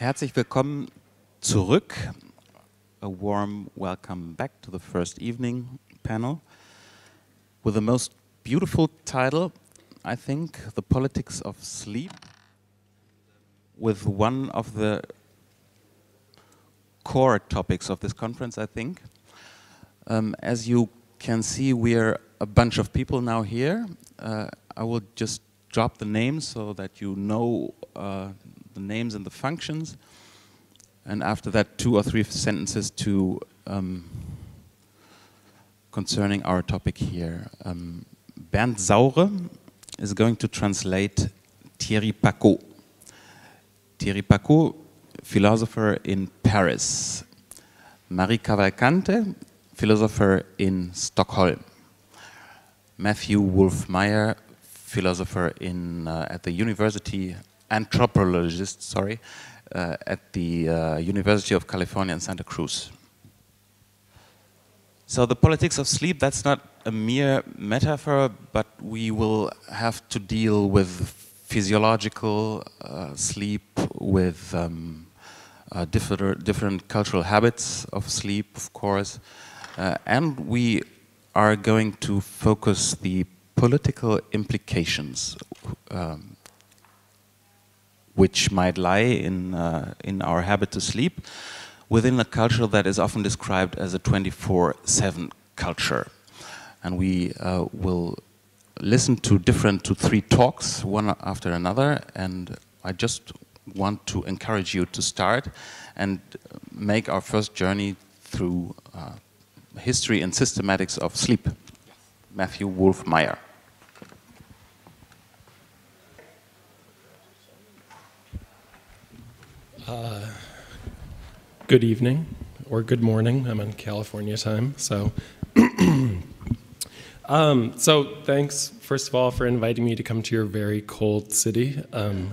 Herzlich willkommen zurück. A warm welcome back to the first evening panel with the most beautiful title, I think, The Politics of Sleep, with one of the core topics of this conference, I think. As you can see, we're a bunch of people now here. I will just drop the names so that you know the names and the functions, and after that 2 or 3 sentences to concerning our topic here. Bernd Saure is going to translate Thierry Paquot. Thierry Paquot, philosopher in Paris. Marie Cavalcante, philosopher in Stockholm. Matthew Wolf-Meyer, philosopher in at the university, anthropologist, sorry, at the University of California in Santa Cruz. So the politics of sleep, that's not a mere metaphor, but we will have to deal with physiological sleep, with different cultural habits of sleep, of course, and we are going to focus the political implications which might lie in our habit to sleep within a culture that is often described as a 24/7 culture. And we will listen to 3 talks, one after another, and I just want to encourage you to start and make our first journey through history and systematics of sleep. Matthew Wolf-Meyer. Good evening, or good morning. I'm on California time, so. So thanks, first of all, for inviting me to come to your very cold city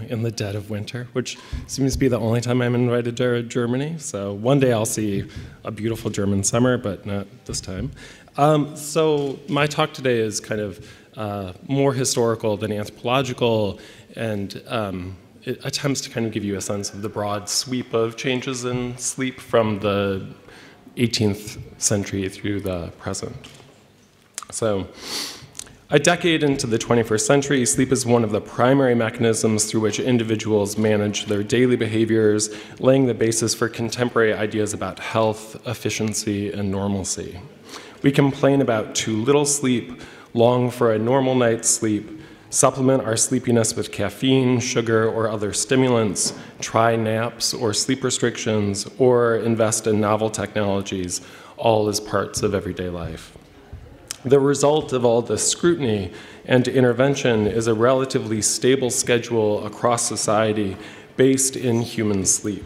in the dead of winter, which seems to be the only time I'm invited to Germany. So one day I'll see a beautiful German summer, but not this time. So my talk today is kind of more historical than anthropological, and it attempts to kind of give you a sense of the broad sweep of changes in sleep from the 18th century through the present. So, a decade into the 21st century, sleep is one of the primary mechanisms through which individuals manage their daily behaviors, laying the basis for contemporary ideas about health, efficiency, and normalcy. We complain about too little sleep, long for a normal night's sleep, supplement our sleepiness with caffeine, sugar, or other stimulants, try naps or sleep restrictions, or invest in novel technologies, all as parts of everyday life. The result of all this scrutiny and intervention is a relatively stable schedule across society based in human sleep.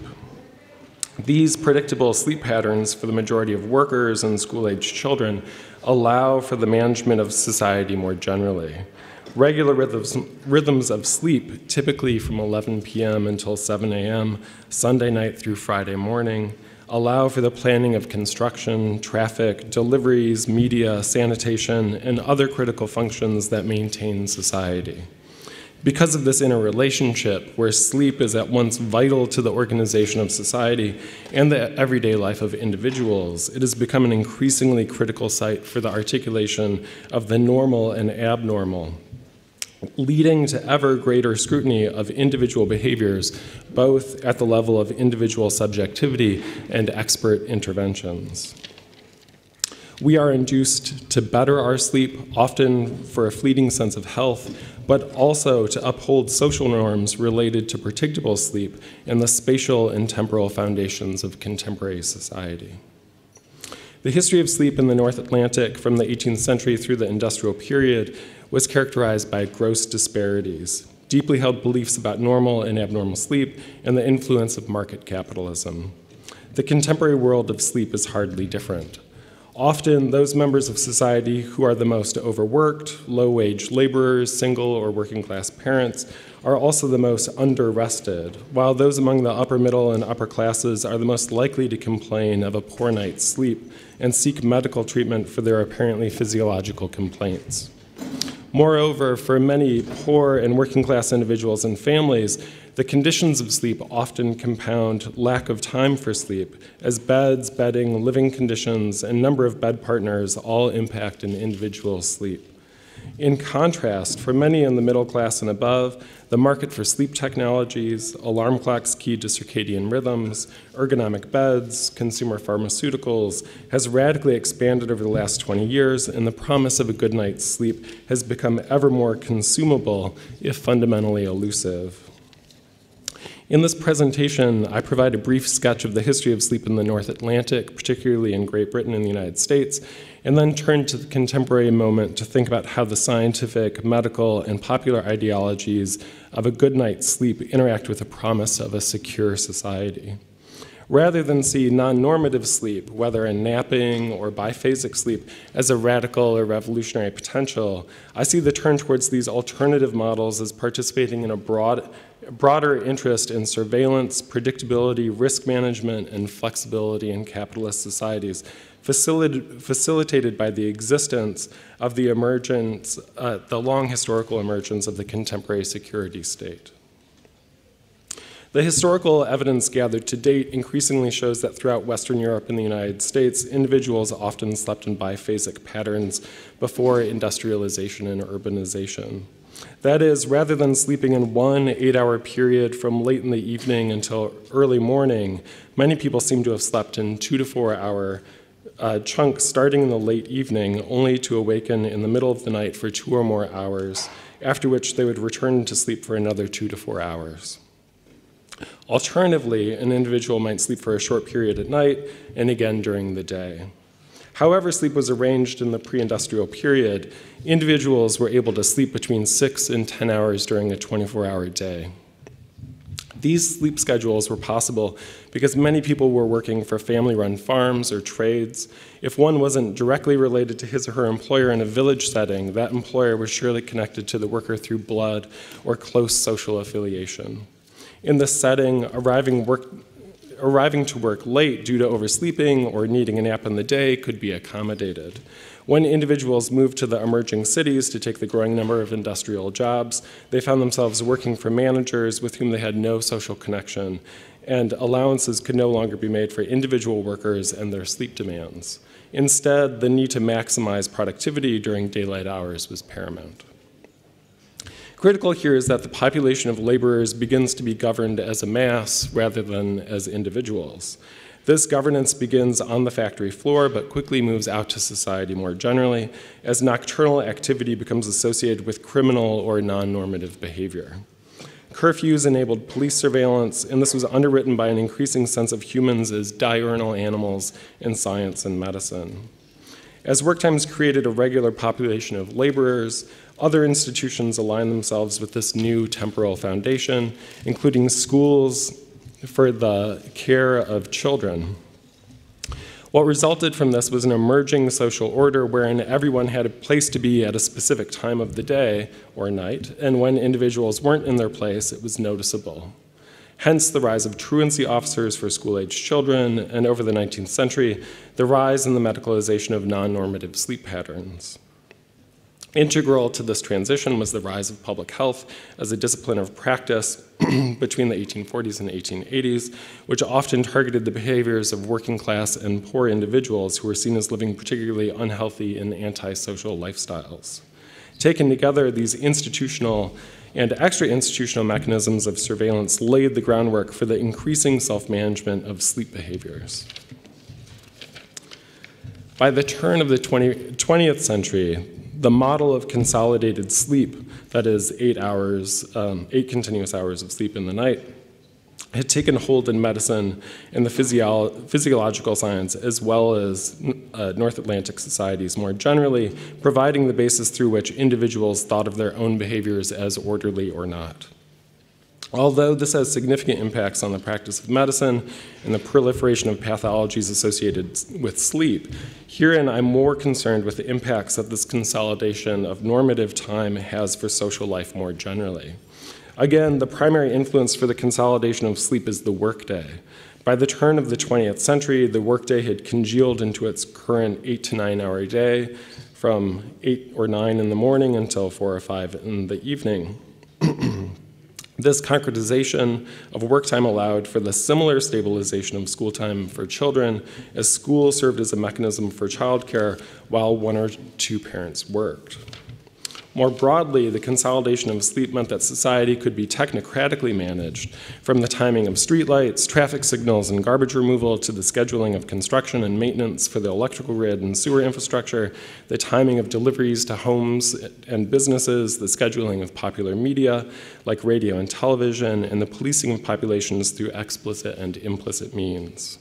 These predictable sleep patterns for the majority of workers and school-aged children allow for the management of society more generally. Regular rhythms of sleep, typically from 11 p.m. until 7 a.m., Sunday night through Friday morning, allow for the planning of construction, traffic, deliveries, media, sanitation, and other critical functions that maintain society. Because of this interrelationship, where sleep is at once vital to the organization of society and the everyday life of individuals, it has become an increasingly critical site for the articulation of the normal and abnormal, leading to ever greater scrutiny of individual behaviors, both at the level of individual subjectivity and expert interventions. We are induced to better our sleep, often for a fleeting sense of health, but also to uphold social norms related to predictable sleep and the spatial and temporal foundations of contemporary society. The history of sleep in the North Atlantic from the 18th century through the industrial period was characterized by gross disparities, deeply held beliefs about normal and abnormal sleep, and the influence of market capitalism. The contemporary world of sleep is hardly different. Often, those members of society who are the most overworked, low-wage laborers, single or working-class parents, are also the most under-rested, while those among the upper middle and upper classes are the most likely to complain of a poor night's sleep and seek medical treatment for their apparently physiological complaints. Moreover, for many poor and working-class individuals and families, the conditions of sleep often compound lack of time for sleep, as beds, bedding, living conditions, and number of bed partners all impact an individual's sleep. In contrast, for many in the middle class and above, the market for sleep technologies, alarm clocks keyed to circadian rhythms, ergonomic beds, consumer pharmaceuticals has radically expanded over the last 20 years, and the promise of a good night's sleep has become ever more consumable, if fundamentally elusive. In this presentation, I provide a brief sketch of the history of sleep in the North Atlantic, particularly in Great Britain and the United States, and then turn to the contemporary moment to think about how the scientific, medical, and popular ideologies of a good night's sleep interact with the promise of a secure society. Rather than see non-normative sleep, whether in napping or biphasic sleep, as a radical or revolutionary potential, I see the turn towards these alternative models as participating in a broader interest in surveillance, predictability, risk management, and flexibility in capitalist societies, facilitated by the existence of the emergence, the long historical emergence of the contemporary security state. The historical evidence gathered to date increasingly shows that throughout Western Europe and the United States, individuals often slept in biphasic patterns before industrialization and urbanization. That is, rather than sleeping in one 8-hour period from late in the evening until early morning, many people seem to have slept in 2 to 4 hour chunks starting in the late evening, only to awaken in the middle of the night for 2 or more hours, after which they would return to sleep for another 2 to 4 hours. Alternatively, an individual might sleep for a short period at night and again during the day. However sleep was arranged in the pre-industrial period, individuals were able to sleep between 6 and 10 hours during a 24-hour day. These sleep schedules were possible because many people were working for family-run farms or trades. If one wasn't directly related to his or her employer in a village setting, that employer was surely connected to the worker through blood or close social affiliation. In this setting, arriving to work late due to oversleeping or needing a nap in the day could be accommodated. When individuals moved to the emerging cities to take the growing number of industrial jobs, they found themselves working for managers with whom they had no social connection, and allowances could no longer be made for individual workers and their sleep demands. Instead, the need to maximize productivity during daylight hours was paramount. Critical here is that the population of laborers begins to be governed as a mass rather than as individuals. This governance begins on the factory floor, but quickly moves out to society more generally, as nocturnal activity becomes associated with criminal or non-normative behavior. Curfews enabled police surveillance, and this was underwritten by an increasing sense of humans as diurnal animals in science and medicine. As work times created a regular population of laborers, other institutions aligned themselves with this new temporal foundation, including schools for the care of children. What resulted from this was an emerging social order wherein everyone had a place to be at a specific time of the day or night, and when individuals weren't in their place, it was noticeable. Hence the rise of truancy officers for school-aged children, and over the 19th century, the rise in the medicalization of non-normative sleep patterns. Integral to this transition was the rise of public health as a discipline of practice between the 1840s and 1880s, which often targeted the behaviors of working class and poor individuals who were seen as living particularly unhealthy and antisocial lifestyles. Taken together, these institutional and extra-institutional mechanisms of surveillance laid the groundwork for the increasing self-management of sleep behaviors. By the turn of the 20th century, the model of consolidated sleep, that is 8 continuous hours of sleep in the night, had taken hold in medicine and the physiological science, as well as North Atlantic societies more generally, providing the basis through which individuals thought of their own behaviors as orderly or not. Although this has significant impacts on the practice of medicine and the proliferation of pathologies associated with sleep, herein I'm more concerned with the impacts that this consolidation of normative time has for social life more generally. Again, the primary influence for the consolidation of sleep is the workday. By the turn of the 20th century, the workday had congealed into its current 8 to 9 hour day from 8 or 9 in the morning until 4 or 5 in the evening. This concretization of work time allowed for the similar stabilization of school time for children, as school served as a mechanism for childcare while one or two parents worked. More broadly, the consolidation of sleep meant that society could be technocratically managed, from the timing of streetlights, traffic signals, and garbage removal to the scheduling of construction and maintenance for the electrical grid and sewer infrastructure, the timing of deliveries to homes and businesses, the scheduling of popular media like radio and television, and the policing of populations through explicit and implicit means.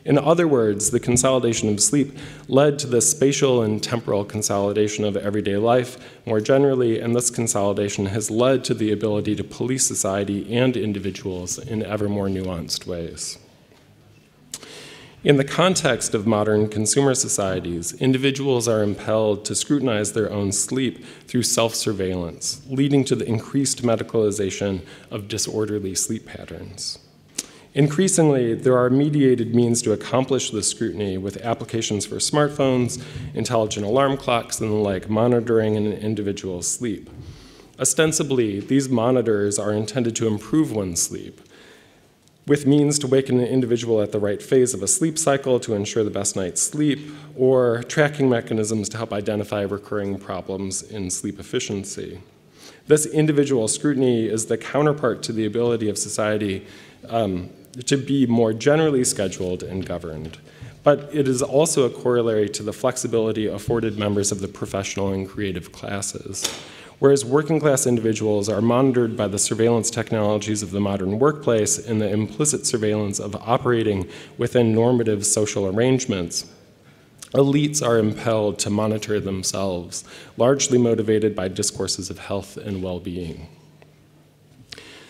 In other words, the consolidation of sleep led to the spatial and temporal consolidation of everyday life more generally, and this consolidation has led to the ability to police society and individuals in ever more nuanced ways. In the context of modern consumer societies, individuals are impelled to scrutinize their own sleep through self-surveillance, leading to the increased medicalization of disorderly sleep patterns. Increasingly, there are mediated means to accomplish this scrutiny with applications for smartphones, intelligent alarm clocks, and the like, monitoring an individual's sleep. Ostensibly, these monitors are intended to improve one's sleep, with means to waken an individual at the right phase of a sleep cycle to ensure the best night's sleep, or tracking mechanisms to help identify recurring problems in sleep efficiency. This individual scrutiny is the counterpart to the ability of society to be more generally scheduled and governed. But it is also a corollary to the flexibility afforded members of the professional and creative classes. Whereas working class individuals are monitored by the surveillance technologies of the modern workplace and the implicit surveillance of operating within normative social arrangements, elites are impelled to monitor themselves, largely motivated by discourses of health and well-being.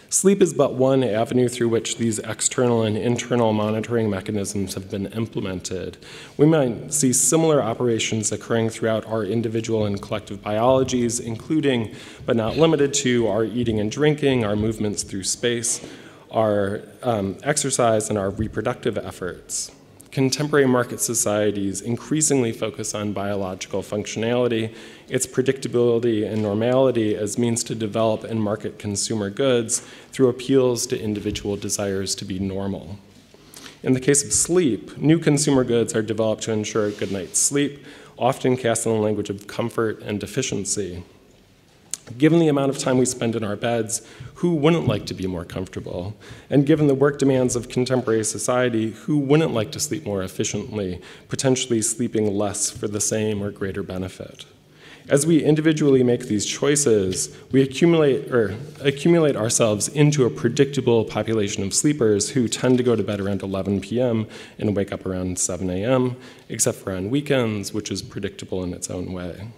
Sleep is but one avenue through which these external and internal monitoring mechanisms have been implemented. We might see similar operations occurring throughout our individual and collective biologies, including, but not limited to, our eating and drinking, our movements through space, our exercise, and our reproductive efforts. Contemporary market societies increasingly focus on biological functionality, its predictability and normality as means to develop and market consumer goods through appeals to individual desires to be normal. In the case of sleep, new consumer goods are developed to ensure a good night's sleep, often cast in the language of comfort and efficiency. Given the amount of time we spend in our beds, who wouldn't like to be more comfortable? And given the work demands of contemporary society, who wouldn't like to sleep more efficiently, potentially sleeping less for the same or greater benefit? As we individually make these choices, we accumulate ourselves into a predictable population of sleepers who tend to go to bed around 11 p.m. and wake up around 7 a.m., except for on weekends, which is predictable in its own way.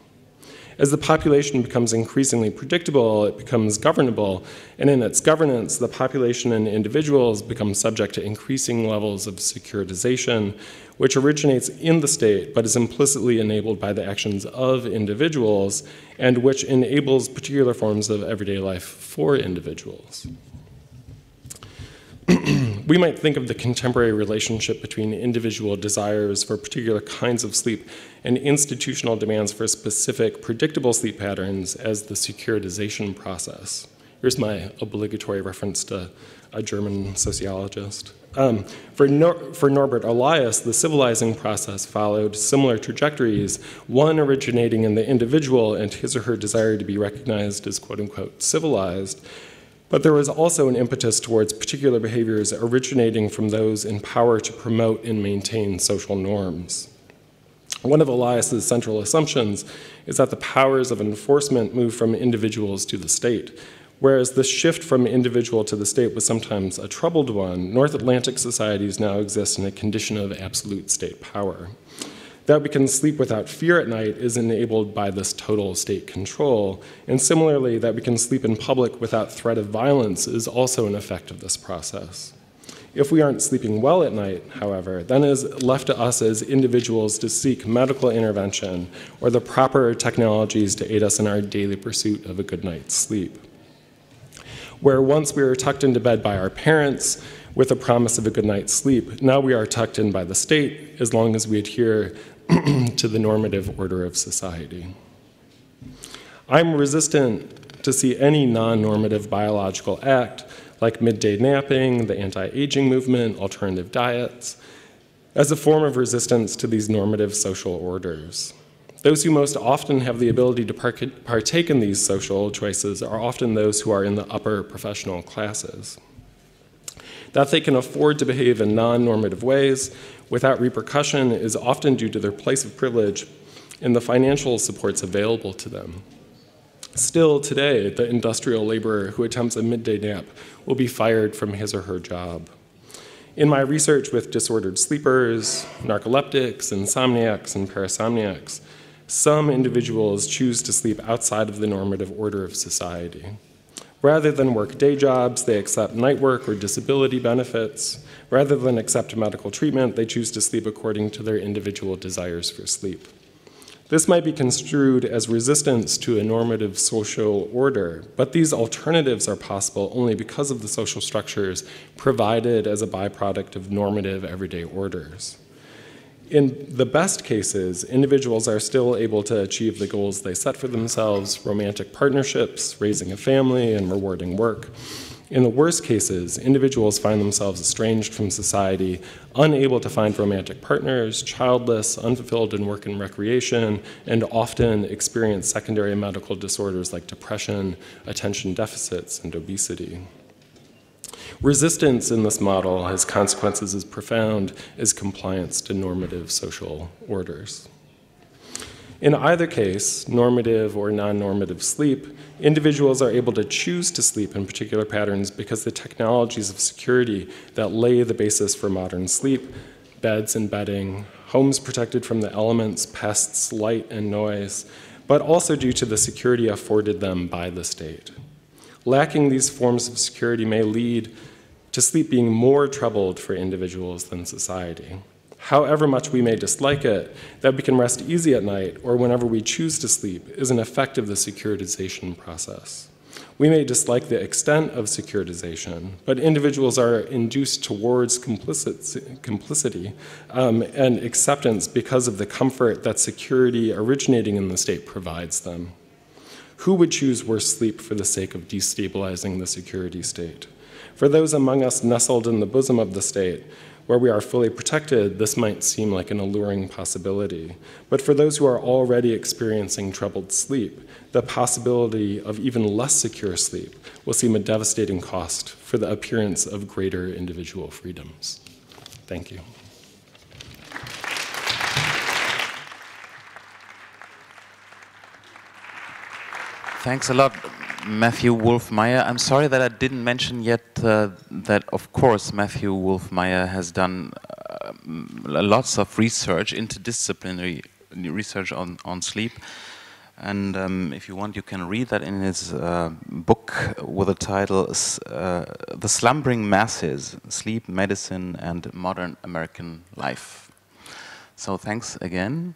As the population becomes increasingly predictable, it becomes governable, and in its governance, the population and individuals become subject to increasing levels of securitization, which originates in the state, but is implicitly enabled by the actions of individuals, and which enables particular forms of everyday life for individuals. We might think of the contemporary relationship between individual desires for particular kinds of sleep and institutional demands for specific predictable sleep patterns as the securitization process. Here's my obligatory reference to a German sociologist. For Norbert Elias, the civilizing process followed similar trajectories, one originating in the individual and his or her desire to be recognized as quote-unquote civilized, but there was also an impetus towards particular behaviors originating from those in power to promote and maintain social norms. One of Elias's central assumptions is that the powers of enforcement move from individuals to the state. Whereas the shift from individual to the state was sometimes a troubled one, North Atlantic societies now exist in a condition of absolute state power. That we can sleep without fear at night is enabled by this total state control, and similarly, that we can sleep in public without threat of violence is also an effect of this process. If we aren't sleeping well at night, however, then it is left to us as individuals to seek medical intervention or the proper technologies to aid us in our daily pursuit of a good night's sleep. Where once we were tucked into bed by our parents with a promise of a good night's sleep, now we are tucked in by the state as long as we adhere to the normative order of society. I'm resistant to to see any non-normative biological act, like midday napping, the anti-aging movement, alternative diets, as a form of resistance to these normative social orders. Those who most often have the ability to partake in these social choices are often those who are in the upper professional classes. That they can afford to behave in non-normative ways without repercussion is often due to their place of privilege and the financial supports available to them. Still today, the industrial laborer who attempts a midday nap will be fired from his or her job. In my research with disordered sleepers, narcoleptics, insomniacs, and parasomniacs, some individuals choose to sleep outside of the normative order of society. Rather than work day jobs, they accept night work or disability benefits. Rather than accept medical treatment, they choose to sleep according to their individual desires for sleep. This might be construed as resistance to a normative social order, but these alternatives are possible only because of the social structures provided as a byproduct of normative everyday orders. In the best cases, individuals are still able to achieve the goals they set for themselves, romantic partnerships, raising a family, and rewarding work. In the worst cases, individuals find themselves estranged from society, unable to find romantic partners, childless, unfulfilled in work and recreation, and often experience secondary medical disorders like depression, attention deficits, and obesity. Resistance in this model has consequences as profound as compliance to normative social orders. In either case, normative or non-normative sleep, individuals are able to choose to sleep in particular patterns because the technologies of security that lay the basis for modern sleep, beds and bedding, homes protected from the elements, pests, light, and noise, but also due to the security afforded them by the state. Lacking these forms of security may lead to sleep being more troubled for individuals than society. However much we may dislike it, that we can rest easy at night or whenever we choose to sleep is an effect of the securitization process. We may dislike the extent of securitization, but individuals are induced towards complicity and acceptance because of the comfort that security originating in the state provides them. Who would choose worse sleep for the sake of destabilizing the security state? For those among us nestled in the bosom of the state, where we are fully protected, this might seem like an alluring possibility. But for those who are already experiencing troubled sleep, the possibility of even less secure sleep will seem a devastating cost for the appearance of greater individual freedoms. Thank you. Thanks a lot, Matthew Wolf-Meyer. I'm sorry that I didn't mention yet that, of course, Matthew Wolf-Meyer has done lots of research, interdisciplinary research on sleep. And if you want, you can read that in his book with the title The Slumbering Masses, Sleep, Medicine, and Modern American Life. So thanks again.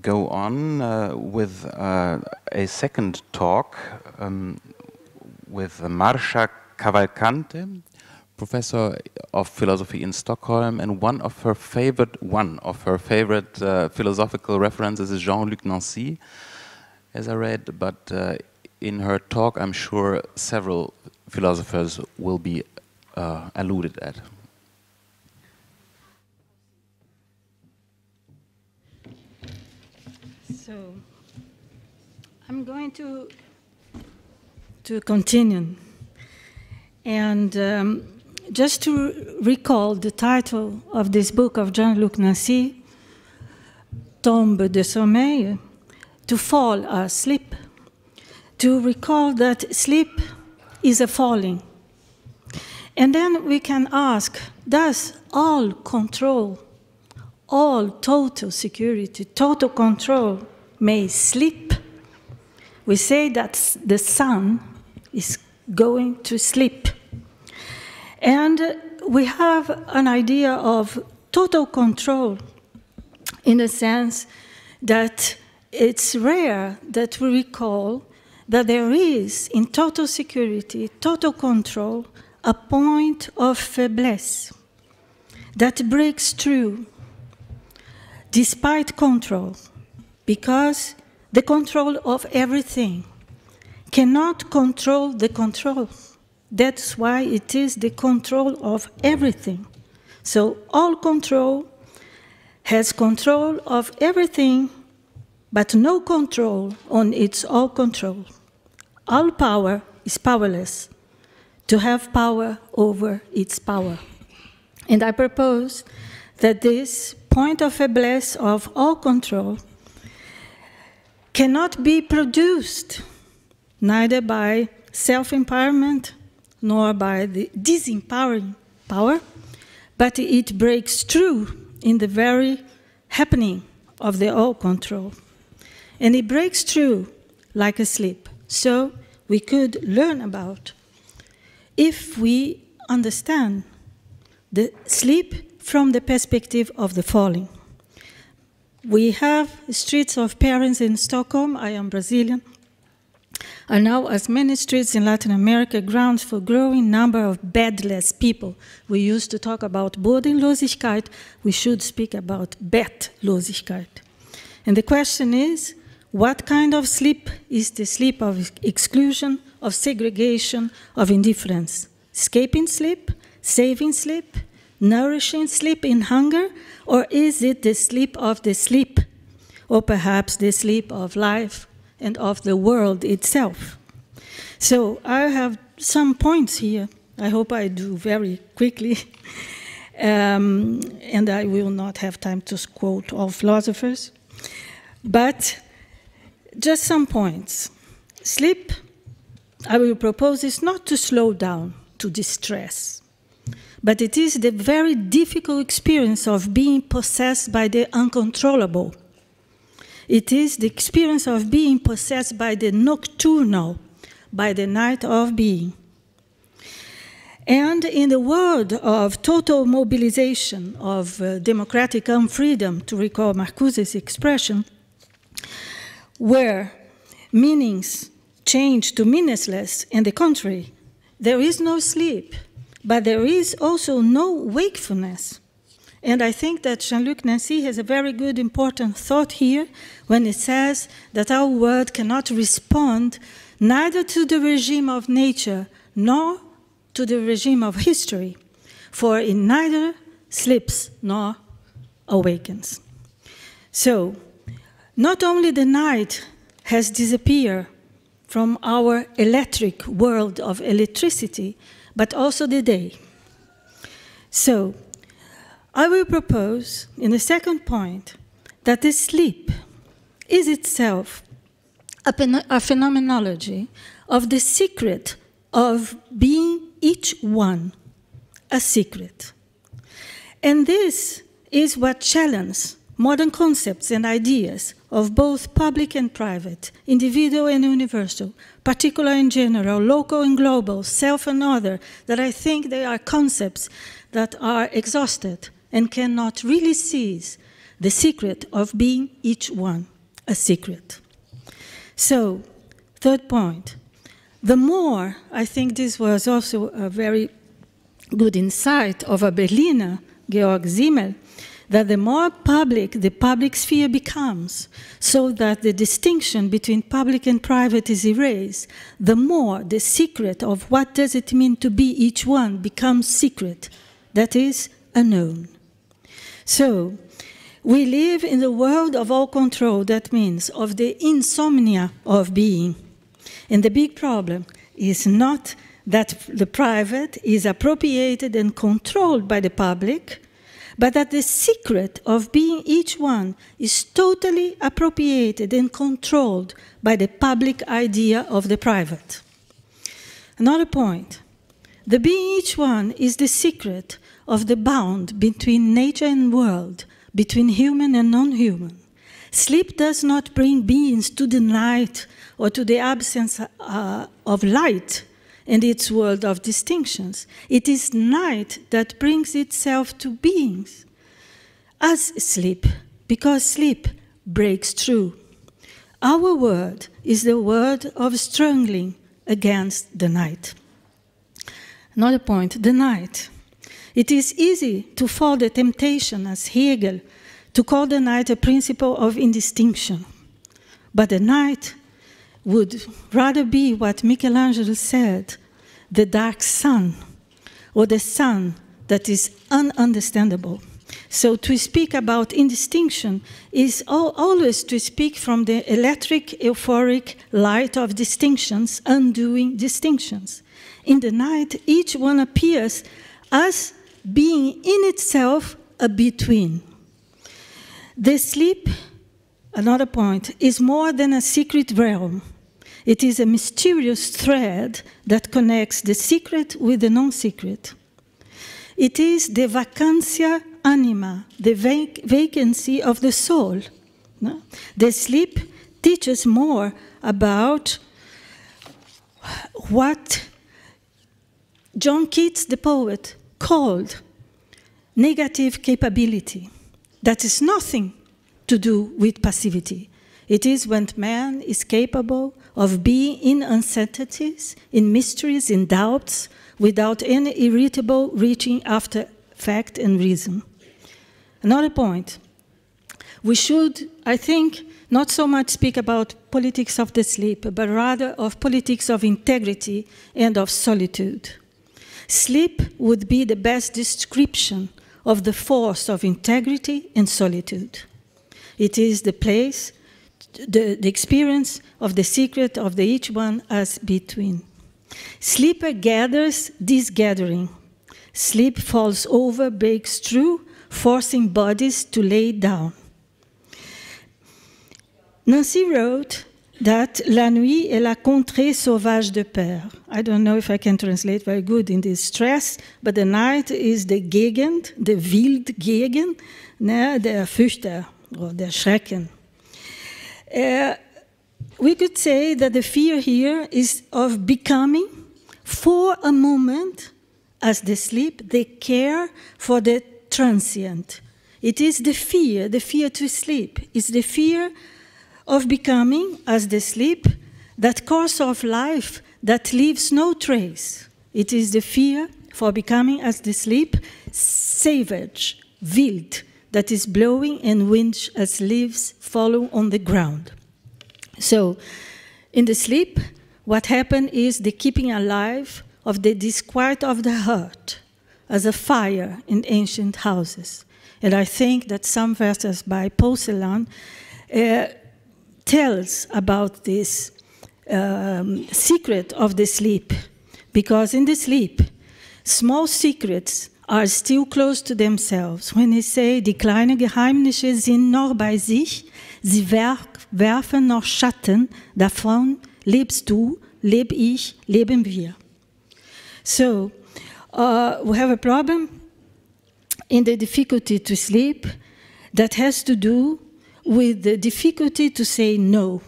Go on with a second talk with Marcia Cavalcante, professor of philosophy in Stockholm, and one of her favorite philosophical references is Jean-Luc Nancy, as I read. But in her talk, I'm sure several philosophers will be alluded at. So, I'm going to continue, and just to recall the title of this book of Jean-Luc Nancy, Tombe de sommeil, to fall asleep, to recall that sleep is a falling. And then we can ask, does all control, all total security, total control may sleep? We say that the sun is going to sleep. And we have an idea of total control in the sense that it's rare that we recall that there is in total security, total control, a point of faiblesse that breaks through despite control, because the control of everything cannot control the control. That's why it is the control of everything. So all control has control of everything, but no control on its all control. All power is powerless to have power over its power. And I propose that this point of faiblesse of all control cannot be produced neither by self-empowerment nor by the disempowering power, but it breaks through in the very happening of the all control. And it breaks through like a sleep. So we could learn about if we understand the sleep from the perspective of the falling. We have streets of parents in Stockholm, I am Brazilian, are now, as many streets in Latin America, grounds for growing number of bedless people. We used to talk about Bodenlosigkeit, we should speak about Bettlosigkeit. And the question is, what kind of sleep is the sleep of exclusion, of segregation, of indifference? Escaping sleep, saving sleep, nourishing sleep in hunger, or is it the sleep of the sleep, or perhaps the sleep of life and of the world itself? So I have some points here. I hope I do very quickly, and I will not have time to quote all philosophers, but just some points. Sleep, I will propose, is not to slow down, to distress, but it is the very difficult experience of being possessed by the uncontrollable. It is the experience of being possessed by the nocturnal, by the night of being. And in the world of total mobilization, of democratic unfreedom, to recall Marcuse's expression, where meanings change to meaningless, and the contrary, there is no sleep, but there is also no wakefulness. And I think that Jean-Luc Nancy has a very good, important thought here when it says that our world cannot respond neither to the regime of nature nor to the regime of history, for it neither sleeps nor awakens. So, not only the night has disappeared from our electric world of electricity, but also the day. So, I will propose, in the second point, that the sleep is itself a phenomenology of the secret of being each one, a secret. And this is what challenges modern concepts and ideas of both public and private, individual and universal, particular and general, local and global, self and other, that I think they are concepts that are exhausted and cannot really seize the secret of being each one, a secret. So, third point, the more, I think this was also a very good insight of a Berliner, Georg Simmel, that the more public the public sphere becomes, so that the distinction between public and private is erased, the more the secret of what does it mean to be each one becomes secret, that is, unknown. So, we live in the world of all control, that means of the insomnia of being. And the big problem is not that the private is appropriated and controlled by the public, but that the secret of being each one is totally appropriated and controlled by the public idea of the private. Another point, the being each one is the secret of the bound between nature and world, between human and non-human. Sleep does not bring beings to the night or to the absence of light and its world of distinctions. It is night that brings itself to beings as sleep, because sleep breaks through. Our word is the word of struggling against the night. Another point, the night. It is easy to fall the temptation, as Hegel, to call the night a principle of indistinction. But the night would rather be what Michelangelo said, the dark sun, or the sun that is ununderstandable. So to speak about indistinction is always to speak from the electric, euphoric light of distinctions, undoing distinctions. In the night, each one appears as being in itself a between. The sleep, another point, is more than a secret realm. It is a mysterious thread that connects the secret with the non-secret. It is the vacantia anima, the vacancy of the soul. No? The sleep teaches more about what John Keats, the poet, called negative capability. That is nothing to do with passivity. It is when man is capable of being in uncertainties, in mysteries, in doubts, without any irritable reaching after fact and reason. Another point, we should, I think, not so much speak about politics of the sleep, but rather of politics of integrity and of solitude. Sleep would be the best description of the force of integrity and solitude. It is the place, the experience of the secret of the each one as between. Sleeper gathers this gathering. Sleep falls over, breaks through, forcing bodies to lay down. Nancy wrote that La nuit est la contrée sauvage de père. I don't know if I can translate very good in this stress, but the night is the Gegend, the Wildgegend, der Fürchter, or der Schrecken. We could say that the fear here is of becoming, for a moment, as the sleep, the care for the transient. It is the fear to sleep. It's the fear of becoming, as the sleep, that course of life that leaves no trace. It is the fear for becoming, as the sleep, savage, wild, that is blowing and winds as leaves follow on the ground. So, in the sleep, what happened is the keeping alive of the disquiet of the heart as a fire in ancient houses. And I think that some verses by Porcelain tells about this secret of the sleep, because in the sleep, small secrets are still close to themselves. When they say, die kleinen Geheimnisse sind noch bei sich, sie werfen noch Schatten, davon lebst du, leb ich, leben wir. So, we have a problem in the difficulty to sleep that has to do with the difficulty to say no,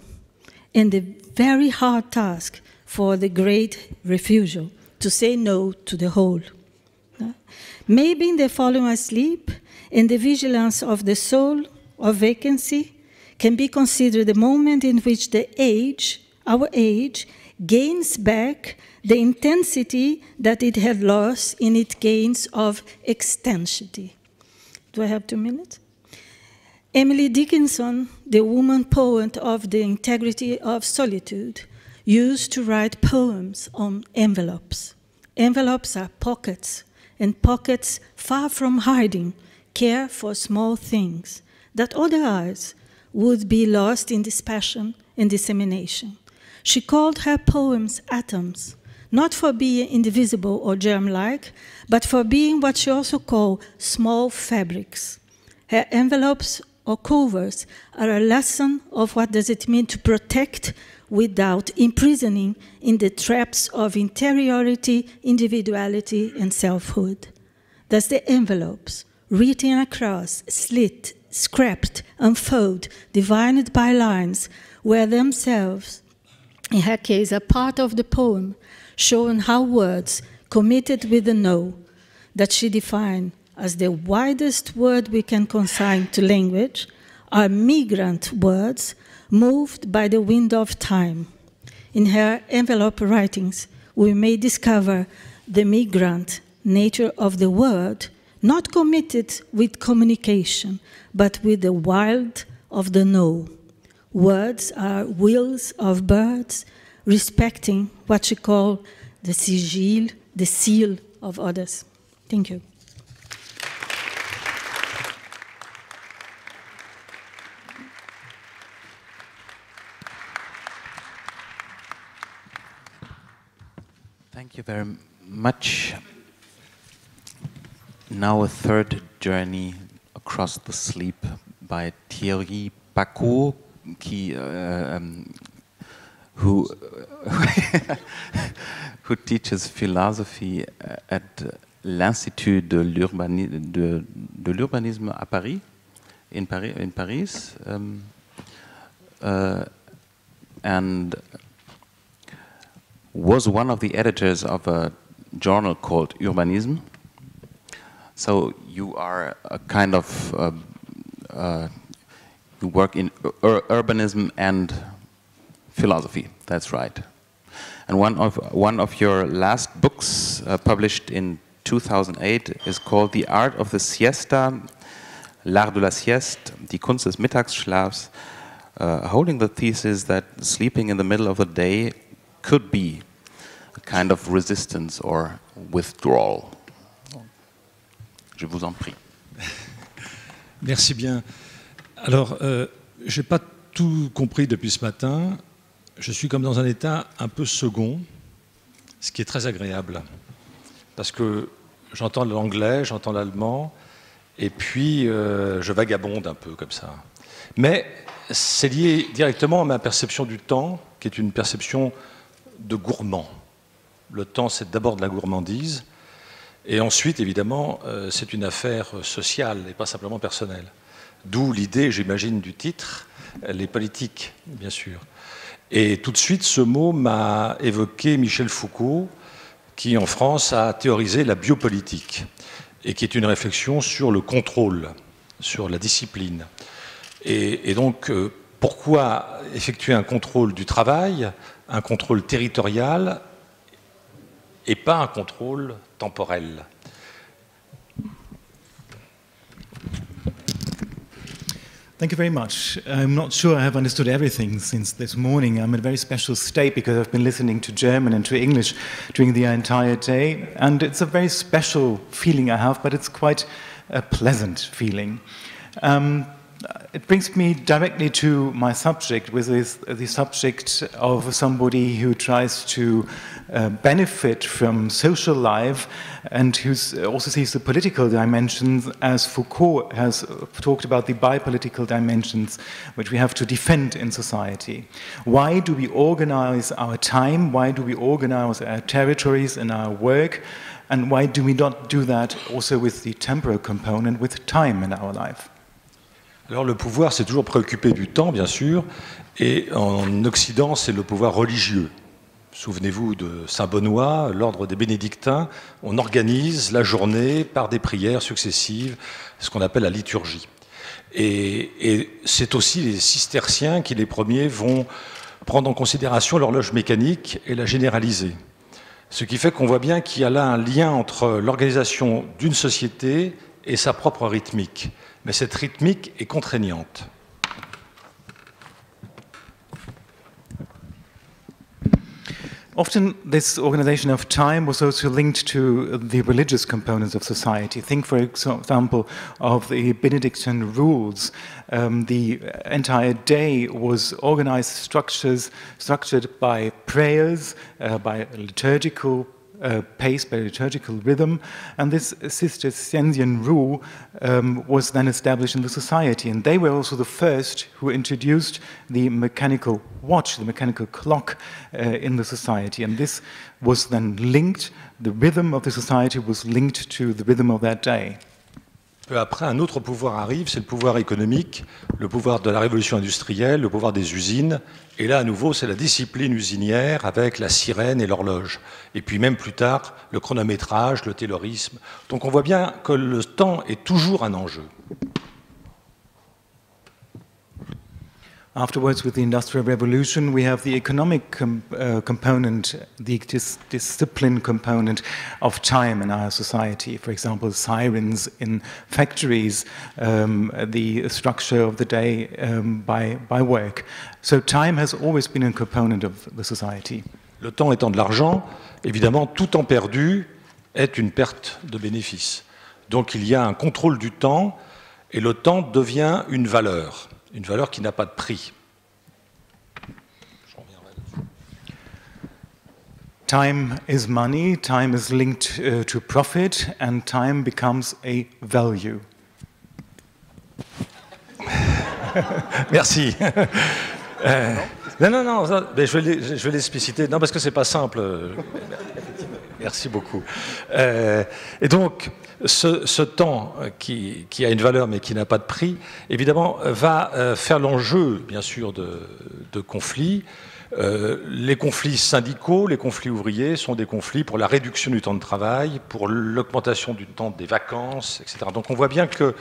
and the very hard task for the great refusal, to say no to the whole. Maybe in the falling asleep and the vigilance of the soul or vacancy can be considered the moment in which the age, our age, gains back the intensity that it had lost in its gains of extensity. Do I have 2 minutes? Emily Dickinson, the woman poet of the integrity of solitude, used to write poems on envelopes. Envelopes are pockets, and pockets far from hiding care for small things that otherwise would be lost in dispersion and dissemination. She called her poems atoms, not for being indivisible or germ-like, but for being what she also called small fabrics. Her envelopes or covers are a lesson of what does it mean to protect without imprisoning in the traps of interiority, individuality, and selfhood. Thus the envelopes, written across, slit, scrapped, unfold, divided by lines, were themselves, in her case, a part of the poem, showing how words committed with the no, that she defined as the widest word we can consign to language, are migrant words moved by the wind of time. In her envelope writings, we may discover the migrant nature of the word, not committed with communication, but with the wild of the no. words are wills of birds, respecting what you call the sigil, the seal of others. Thank you. Thank you very much. Now a third journey across the sleep by Thierry Paquot, who teaches philosophy at l'Institut de l'urbanisme à Paris, in Paris, and was one of the editors of a journal called Urbanisme. So you are a kind of, you work in urbanism and philosophy, that's right. And one of your last books, published in 2008, is called The Art of the Siesta, L'Art de la Sieste, Die Kunst des Mittagsschlafs, holding the thesis that sleeping in the middle of the day could be a kind of resistance or withdrawal. Je vous en prie. Merci bien. Alors, je n'ai pas tout compris depuis ce matin. Je suis comme dans un état un peu second, ce qui est très agréable. Parce que j'entends l'anglais, j'entends l'allemand, et puis je vagabonde un peu comme ça. Mais c'est lié directement à ma perception du temps, qui est une perception de gourmand. Le temps, c'est d'abord de la gourmandise, et ensuite, évidemment, c'est une affaire sociale et pas simplement personnelle. D'où l'idée, j'imagine, du titre, les politiques, bien sûr. Et tout de suite, ce mot m'a évoqué Michel Foucault, qui en France a théorisé la biopolitique, et qui est une réflexion sur le contrôle, sur la discipline. Et donc, pourquoi effectuer un contrôle du travail, un contrôle territorial, et pas un contrôle temporel? Thank you very much. I'm not sure I have understood everything since this morning. I'm in a very special state because I've been listening to German and to English during the entire day. And it's a very special feeling I have, but it's quite a pleasant feeling. It brings me directly to my subject, which is the subject of somebody who tries to benefit from social life and who also sees the political dimensions, as Foucault has talked about the bipolitical dimensions which we have to defend in society. Why do we organize our time? Why do we organize our territories and our work? And why do we not do that also with the temporal component, with time in our life? Alors le pouvoir s'est toujours préoccupé du temps, bien sûr, et en Occident, c'est le pouvoir religieux. Souvenez-vous de Saint-Benoît, l'ordre des bénédictins, on organise la journée par des prières successives, ce qu'on appelle la liturgie. Et c'est aussi les cisterciens qui, les premiers, vont prendre en considération l'horloge mécanique et la généraliser. Ce qui fait qu'on voit bien qu'il y a là un lien entre l'organisation d'une société et sa propre rythmique. Mais cette rythmique est contraignante. Often this organization of time was also linked to the religious components of society. Think, for example, of the Benedictine rules. The entire day was organized, structured by prayers, by liturgical pace, by liturgical rhythm, and this Cistercian rule was then established in the society, and they were also the first who introduced the mechanical watch, the mechanical clock in the society, and this was then linked, the rhythm of the society was linked to the rhythm of that day. Peu après, un autre pouvoir arrive, c'est le pouvoir économique, le pouvoir de la révolution industrielle, le pouvoir des usines. Et là, à nouveau, c'est la discipline usinière avec la sirène et l'horloge. Et puis même plus tard, le chronométrage, le taylorisme. Donc on voit bien que le temps est toujours un enjeu. Afterwards, with the Industrial Revolution, we have the economic component, the discipline component of time in our society. For example, sirens in factories, the structure of the day by work. So time has always been a component of the society. Le temps étant de l'argent, évidemment, tout temps perdu est une perte de bénéfice. Donc il y a un contrôle du temps, et le temps devient une valeur qui n'a pas de prix. Time is money, time is linked to profit, and time becomes a value. Merci. Non, mais je vais l'expliciter. Non, parce que c'est pas simple. Merci beaucoup. Et donc, ce temps qui a une valeur mais qui n'a pas de prix, évidemment, va faire l'enjeu, bien sûr, de conflits. Les conflits syndicaux, les conflits ouvriers sont des conflits pour la réduction du temps de travail, pour l'augmentation du temps des vacances, etc. Donc on voit bien que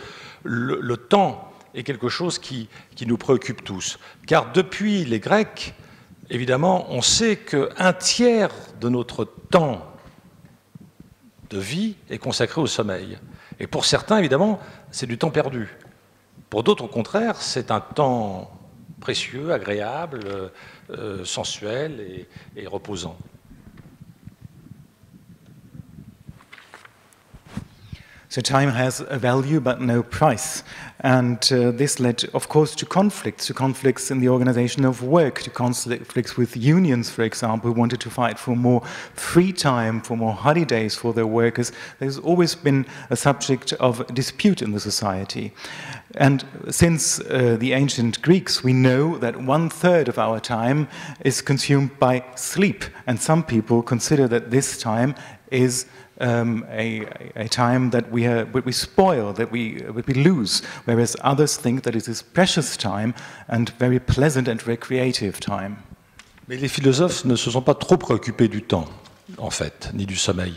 le temps est quelque chose qui nous préoccupe tous. Car depuis les Grecs, évidemment, on sait qu'un tiers de notre temps de vie est consacré au sommeil. Et pour certains, évidemment, c'est du temps perdu. Pour d'autres, au contraire, c'est un temps précieux, agréable, sensuel et reposant. So time has a value but no price. And this led, of course, to conflicts in the organization of work, to conflicts with unions, for example, who wanted to fight for more free time, for more holidays for their workers. There's always been a subject of dispute in the society. And since the ancient Greeks, we know that 1/3 of our time is consumed by sleep. And some people consider that this time is a time that we spoil, that we lose, whereas others think that it is precious time and very pleasant and recreative time. Mais les philosophes ne se sont pas trop préoccupés du temps, en fait, ni du sommeil.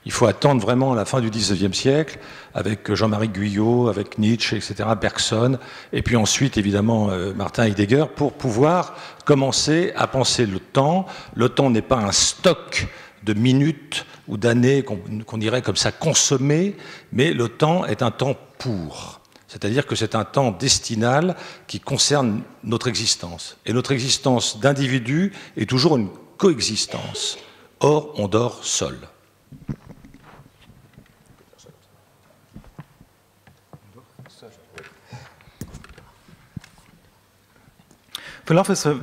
Il faut attendre vraiment la fin du XIXe siècle, avec Jean-Marie Guyot, avec Nietzsche, etc., Bergson, et puis ensuite, évidemment, Martin Heidegger, pour pouvoir commencer à penser le temps. Le temps n'est pas un stock de minutes ou d'années qu'on dirait comme ça consommées, mais le temps est un temps pour. C'est-à-dire que c'est un temps destinal qui concerne notre existence. Et notre existence d'individu est toujours une coexistence. Or, on dort seul.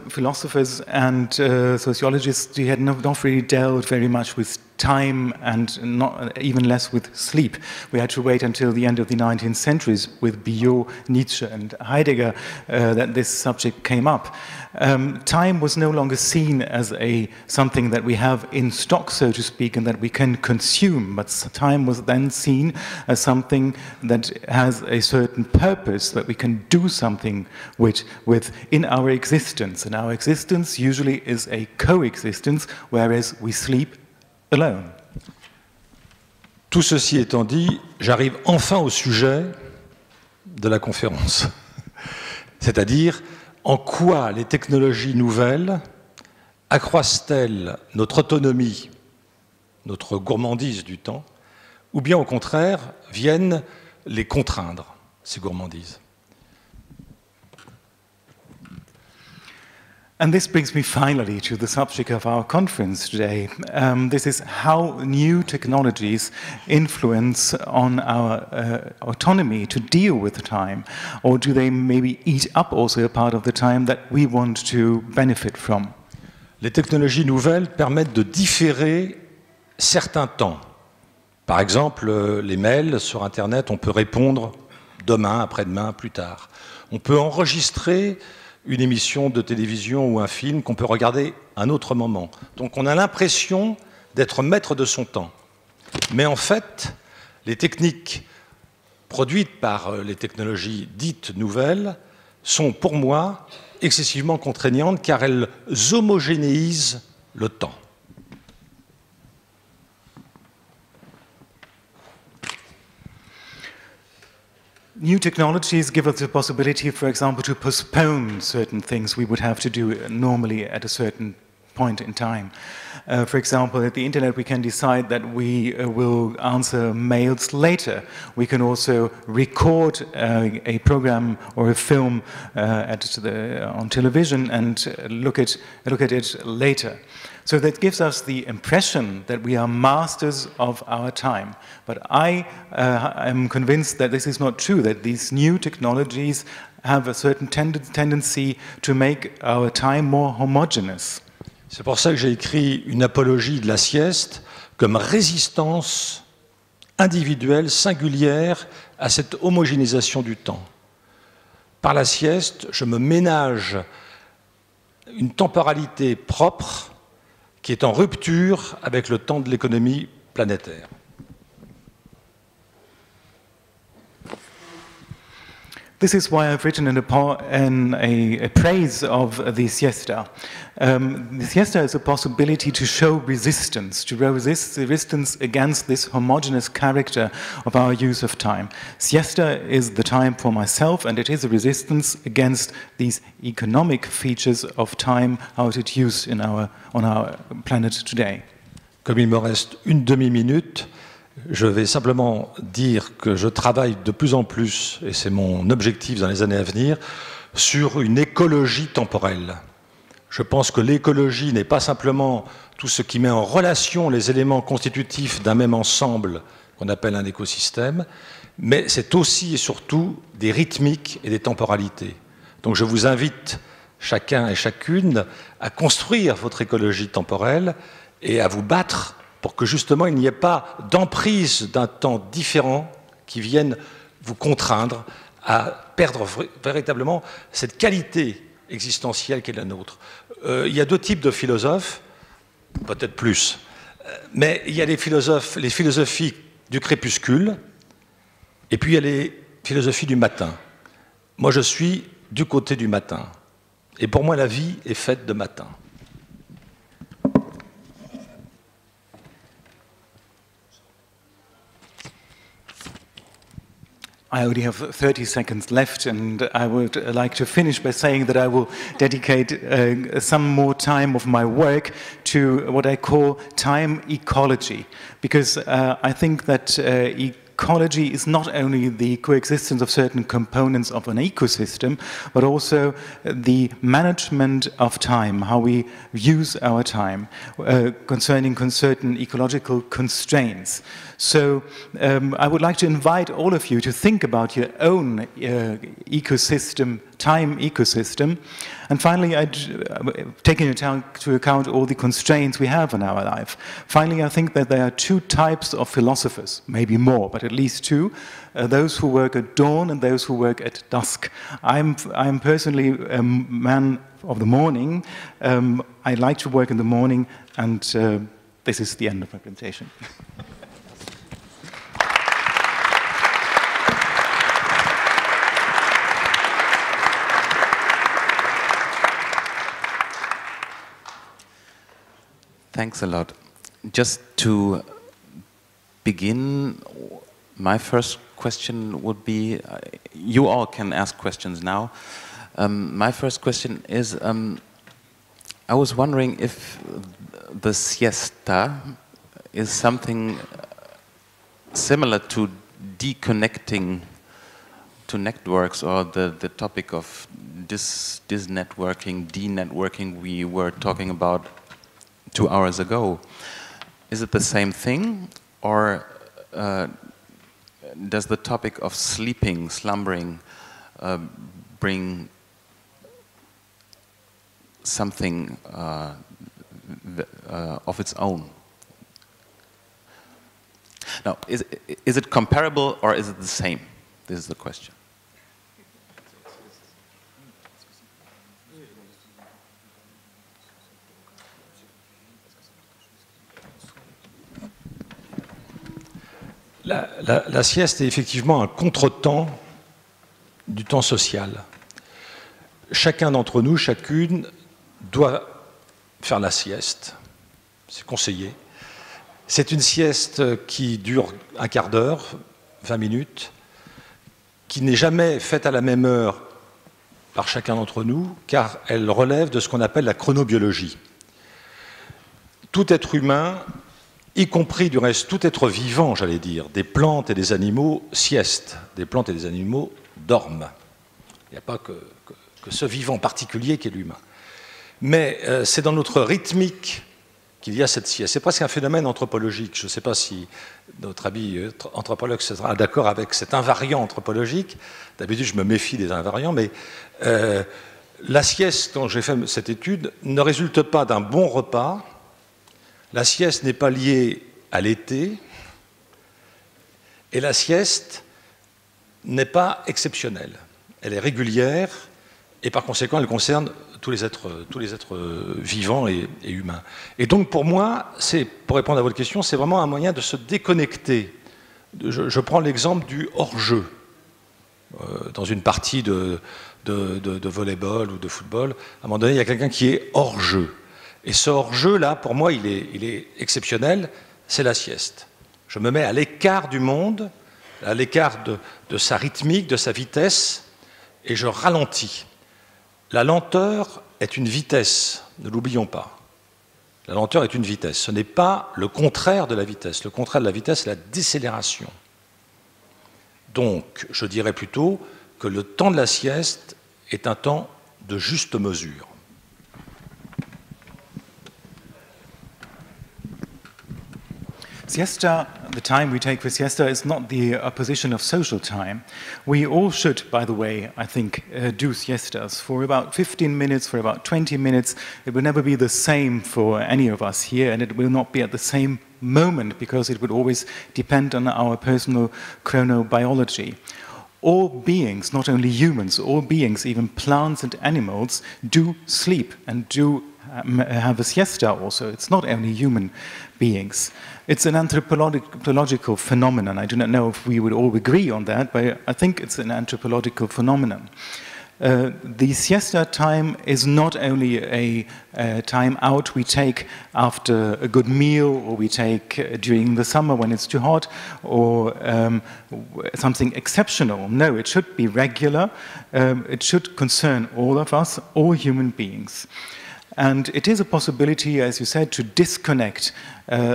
Philosophers and sociologists, they had not really dealt very much with time and not even less with sleep. We had to wait until the end of the 19th centuries with Biot, Nietzsche and Heidegger that this subject came up. Time was no longer seen as something that we have in stock, so to speak, and that we can consume, but time was then seen as something that has a certain purpose, that we can do something with in our existence. And our existence usually is a coexistence, whereas we sleep alone. Tout ceci étant dit, j'arrive enfin au sujet de la conférence. C'est-à-dire, en quoi les technologies nouvelles accroissent-elles notre autonomie, notre gourmandise du temps, ou bien au contraire, viennent les contraindre, ces gourmandises? And this brings me finally to the subject of our conference today. This is how new technologies influence on our autonomy to deal with time, or do they maybe eat up also a part of the time that we want to benefit from? Les technologies nouvelles permettent de différer certains temps. Par exemple, les mails sur Internet, on peut répondre demain, après-demain, plus tard. On peut enregistrer une émission de télévision ou un film qu'on peut regarder à un autre moment. Donc on a l'impression d'être maître de son temps. Mais en fait, les techniques produites par les technologies dites nouvelles sont pour moi excessivement contraignantes car elles homogénéisent le temps. new technologies give us the possibility, for example, to postpone certain things we would have to do normally at a certain point in time. For example, at the internet we can decide that we will answer mails later. We can also record a program or a film on television and look at it later. So that gives us the impression that we are masters of our time. But I am convinced that this is not true, that these new technologies have a certain tendency to make our time more homogeneous. C'est pour ça que j'ai écrit une apologie de la sieste comme résistance individuelle, singulière à cette homogénéisation du temps. Par la sieste, je me ménage une temporalité propre qui est en rupture avec le temps de l'économie planétaire. This is why I've written a praise of the siesta. The siesta is a possibility to show resistance, to resistance against this homogeneous character of our use of time. Siesta is the time for myself, and it is a resistance against these economic features of time, how it is used on our planet today. Comme il me reste une demi-minute, je vais simplement dire que je travaille de plus en plus, et c'est mon objectif dans les années à venir, sur une écologie temporelle. Je pense que l'écologie n'est pas simplement tout ce qui met en relation les éléments constitutifs d'un même ensemble qu'on appelle un écosystème, mais c'est aussi et surtout des rythmiques et des temporalités. Donc je vous invite, chacun et chacune, à construire votre écologie temporelle et à vous battre pour que justement il n'y ait pas d'emprise d'un temps différent qui vienne vous contraindre à perdre véritablement cette qualité existentielle qui est la nôtre. Il y a deux types de philosophes, peut-être plus, mais il y a les philosophies du crépuscule, et puis il y a les philosophies du matin. Moi je suis du côté du matin, et pour moi la vie est faite de matin. I only have 30 seconds left, and I would like to finish by saying that I will dedicate some more time of my work to what I call time ecology, because I think that ecology is not only the coexistence of certain components of an ecosystem, but also the management of time, how we use our time, concerning certain ecological constraints. So I would like to invite all of you to think about your own ecosystem, time ecosystem. And finally, taking into account all the constraints we have in our life. Finally, I think that there are two types of philosophers, maybe more, but at least two. Those who work at dawn and those who work at dusk. I'm personally a man of the morning. I like to work in the morning, and this is the end of my presentation. Thanks a lot. Just to begin, my first question would be, you all can ask questions now. My first question is, I was wondering if the siesta is something similar to deconnecting to networks, or the topic of disnetworking, denetworking we were talking about 2 hours ago. Is it the same thing, or does the topic of sleeping, slumbering, bring something of its own? Now, is it comparable or is it the same? This is the question. La sieste est effectivement un contretemps du temps social. Chacun d'entre nous, chacune, doit faire la sieste. C'est conseillé. C'est une sieste qui dure un quart d'heure, 20 minutes, qui n'est jamais faite à la même heure par chacun d'entre nous, car elle relève de ce qu'on appelle la chronobiologie. Tout être humain, y compris du reste tout être vivant, j'allais dire, des plantes et des animaux siestent, des plantes et des animaux dorment. Il n'y a pas que ce vivant particulier qui est l'humain. Mais c'est dans notre rythmique qu'il y a cette sieste. C'est presque un phénomène anthropologique. Je ne sais pas si notre ami anthropologue sera d'accord avec cet invariant anthropologique. D'habitude, je me méfie des invariants, mais la sieste dont j'ai fait cette étude ne résulte pas d'un bon repas. La sieste n'est pas liée à l'été. Et la sieste n'est pas exceptionnelle. Elle est régulière et par conséquent, elle concerne tous les êtres vivants et humains. Et donc, pour moi, pour répondre à votre question, c'est vraiment un moyen de se déconnecter. Je prends l'exemple du hors-jeu. Dans une partie de volleyball ou de football, à un moment donné, il y a quelqu'un qui est hors-jeu. Et ce hors-jeu-là, pour moi, il est exceptionnel, c'est la sieste. Je me mets à l'écart du monde, à l'écart de sa rythmique, de sa vitesse, et je ralentis. La lenteur est une vitesse, ne l'oublions pas. La lenteur est une vitesse. Ce n'est pas le contraire de la vitesse. Le contraire de la vitesse, c'est la décélération. Donc, je dirais plutôt que le temps de la sieste est un temps de juste mesure. Siesta, the time we take for siesta, is not the opposition of social time. We all should, by the way, I think, do siestas for about 15 minutes, for about 20 minutes. It will never be the same for any of us here, and it will not be at the same moment because it would always depend on our personal chronobiology. All beings, not only humans, all beings, even plants and animals, do sleep and do have a siesta also. It's not only human beings. It's an anthropological phenomenon. I do not know if we would all agree on that, but I think it's an anthropological phenomenon. The siesta time is not only a time out we take after a good meal, or we take during the summer when it's too hot, or something exceptional. No, it should be regular. It should concern all of us, all human beings. And it is a possibility, as you said, to disconnect,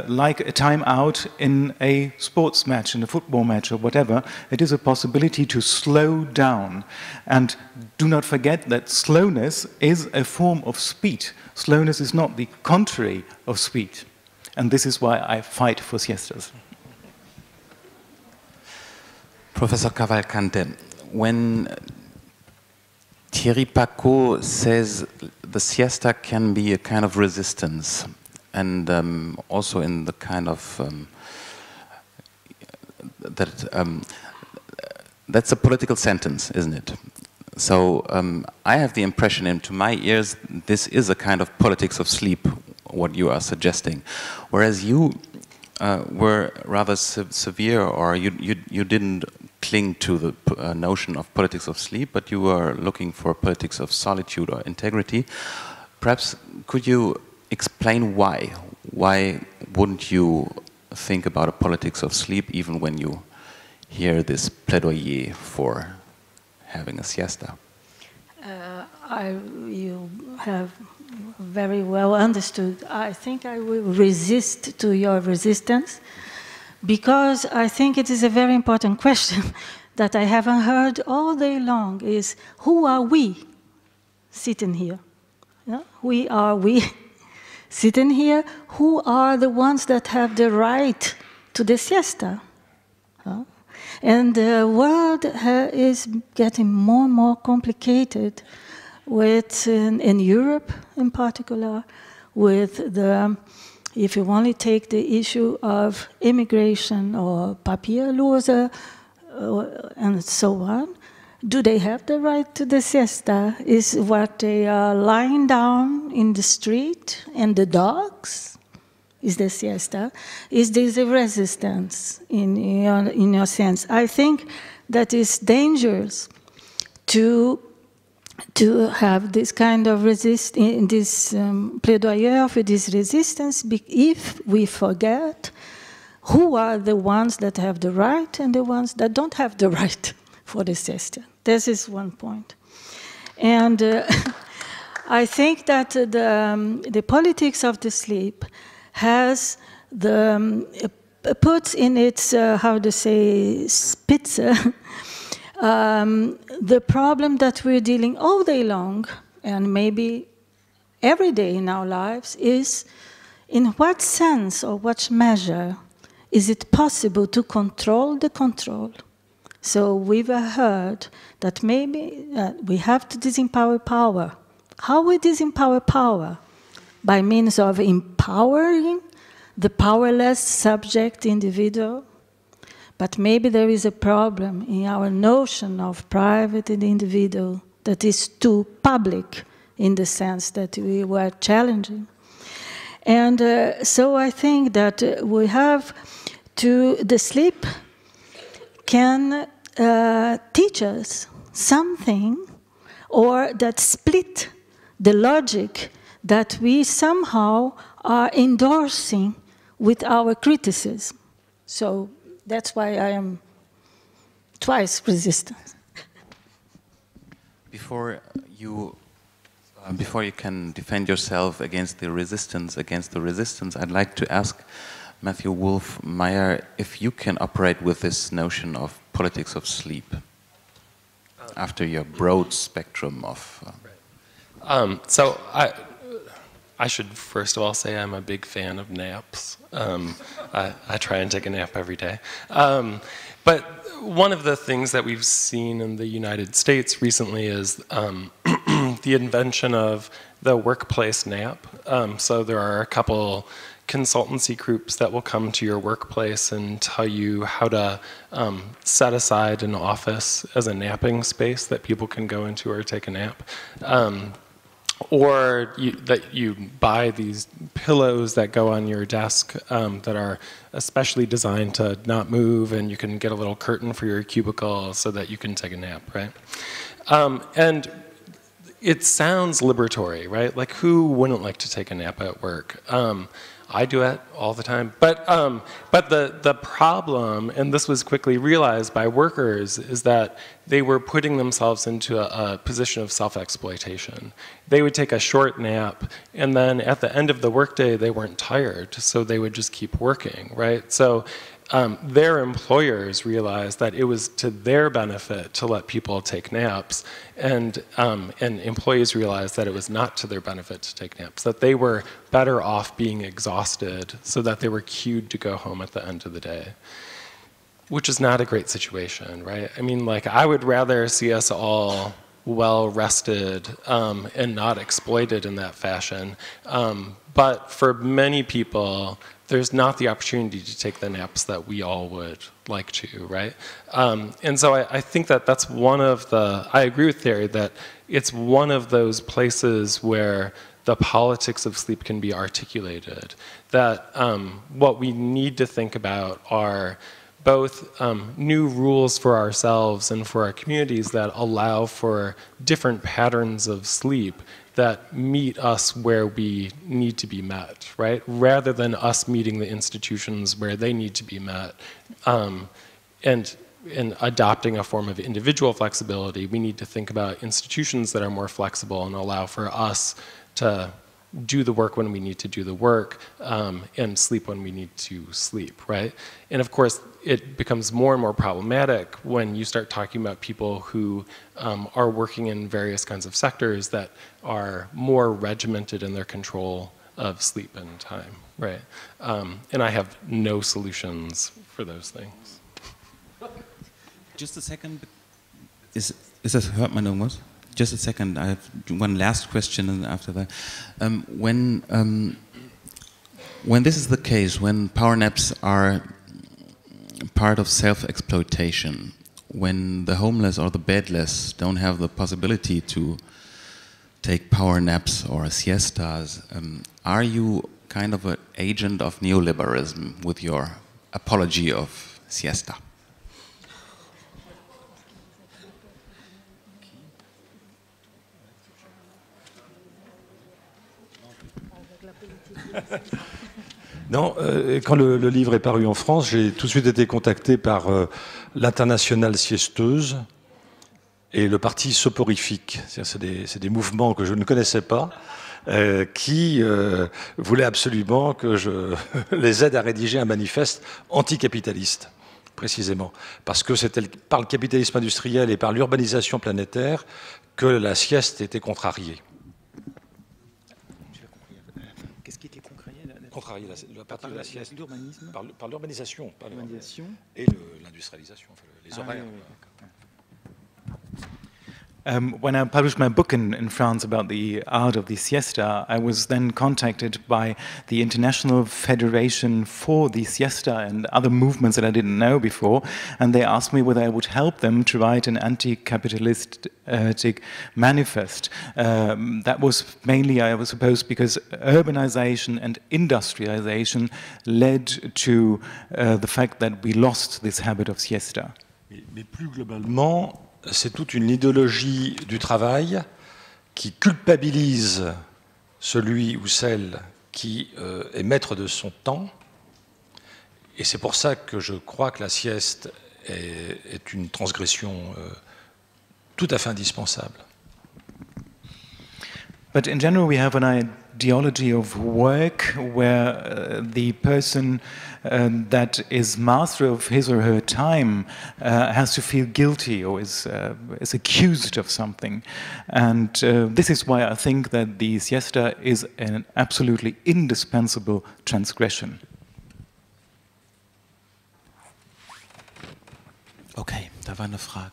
like a time out in a sports match, in a football match or whatever. It is a possibility to slow down. And do not forget that slowness is a form of speed. Slowness is not the contrary of speed. And this is why I fight for siestas. Professor Cavalcante, when Thierry Paquot says the siesta can be a kind of resistance, and also in the kind of that's a political sentence, isn't it? So I have the impression, and to my ears, this is a kind of politics of sleep, what you are suggesting, whereas you were rather severe, or you didn't cling to the notion of politics of sleep, but you were looking for politics of solitude or integrity. Perhaps could you explain why? Why wouldn't you think about a politics of sleep even when you hear this plaidoyer for having a siesta? You have very well understood. I think I will resist to your resistance, because I think it is a very important question that I haven't heard all day long, is who are we sitting here? Yeah? Who are we sitting here? Who are the ones that have the right to the siesta? Yeah? And the world is getting more and more complicated with, in Europe in particular, with the, if you only take the issue of immigration or papierlose and so on, do they have the right to the siesta? Is what they are lying down in the street and the dogs? Is the siesta? Is this a resistance in your sense? I think that it's dangerous to have this kind of this plaidoyer for this resistance, if we forget who are the ones that have the right and the ones that don't have the right for the siesta. This is one point. And I think that the politics of the sleep has puts in its, how to say, spitze, the problem that we're dealing all day long, and maybe every day in our lives, is in what sense or what measure is it possible to control the control? So we've heard that maybe we have to disempower power. How we disempower power? By means of empowering the powerless subject individual. But maybe there is a problem in our notion of private and individual that is too public in the sense that we were challenging. And so I think that we have to, the sleep can teach us something, or that split the logic that we somehow are endorsing with our criticism. So that's why I am twice resistant. Before you can defend yourself against the resistance, I'd like to ask Matthew Wolf-Meyer if you can operate with this notion of politics of sleep after your broad spectrum of... So I should first of all say I'm a big fan of naps. I try and take a nap every day. But one of the things that we've seen in the United States recently is the invention of the workplace nap. So there are a couple consultancy groups that will come to your workplace and tell you how to set aside an office as a napping space that people can go into or take a nap. Or that you buy these pillows that go on your desk that are especially designed to not move, and you can get a little curtain for your cubicle so that you can take a nap, right? And it sounds liberatory, right? Like, who wouldn't like to take a nap at work? I do it all the time. But the problem, and this was quickly realized by workers, is that they were putting themselves into a position of self-exploitation. They would take a short nap, and then at the end of the workday, they weren't tired, so they would just keep working, right? So their employers realized that it was to their benefit to let people take naps, and employees realized that it was not to their benefit to take naps, that they were better off being exhausted so that they were cued to go home at the end of the day, which is not a great situation, right? I mean, like, I would rather see us all well rested and not exploited in that fashion. But for many people, there's not the opportunity to take the naps that we all would like to, right? And so I think that that's one of the, I agree with Thierry that it's one of those places where the politics of sleep can be articulated. That what we need to think about are both new rules for ourselves and for our communities that allow for different patterns of sleep that meet us where we need to be met, right? Rather than us meeting the institutions where they need to be met. And in adopting a form of individual flexibility, we need to think about institutions that are more flexible and allow for us to do the work when we need to do the work, and sleep when we need to sleep, right? And of course, it becomes more and more problematic when you start talking about people who are working in various kinds of sectors that are more regimented in their control of sleep and time, right? And I have no solutions for those things. Just a second. Hört man irgendwas? Just a second. I have one last question, and after that, when this is the case, when power naps are part of self-exploitation, when the homeless or the bedless don't have the possibility to take power naps or siestas, are you kind of an agent of neoliberalism with your apology of siesta? Non, quand le livre est paru en France, j'ai tout de suite été contacté par l'Internationale siesteuse et le Parti soporifique. C'est des mouvements que je ne connaissais pas, qui voulaient absolument que je les aide à rédiger un manifeste anticapitaliste, précisément. Parce que c'était par le capitalisme industriel et par l'urbanisation planétaire que la sieste était contrariée. Qu'est-ce qui était Contrarier la partie de la sieste par l'urbanisation et l'industrialisation, enfin, les horaires. When I published my book in France about the art of the siesta, I was then contacted by the International Federation for the Siesta and other movements that I didn't know before, and they asked me whether I would help them to write an anti-capitalistic manifest. That was mainly, I suppose, because urbanization and industrialization led to the fact that we lost this habit of siesta. Mais plus globalement, c'est toute une idéologie du travail qui culpabilise celui ou celle qui est maître de son temps. Et c'est pour ça que je crois que la sieste est une transgression tout à fait indispensable. But in general, we have an ideology of work where the person that is master of his or her time has to feel guilty or is accused of something. And this is why I think that the siesta is an absolutely indispensable transgression. Okay, da war eine Frage.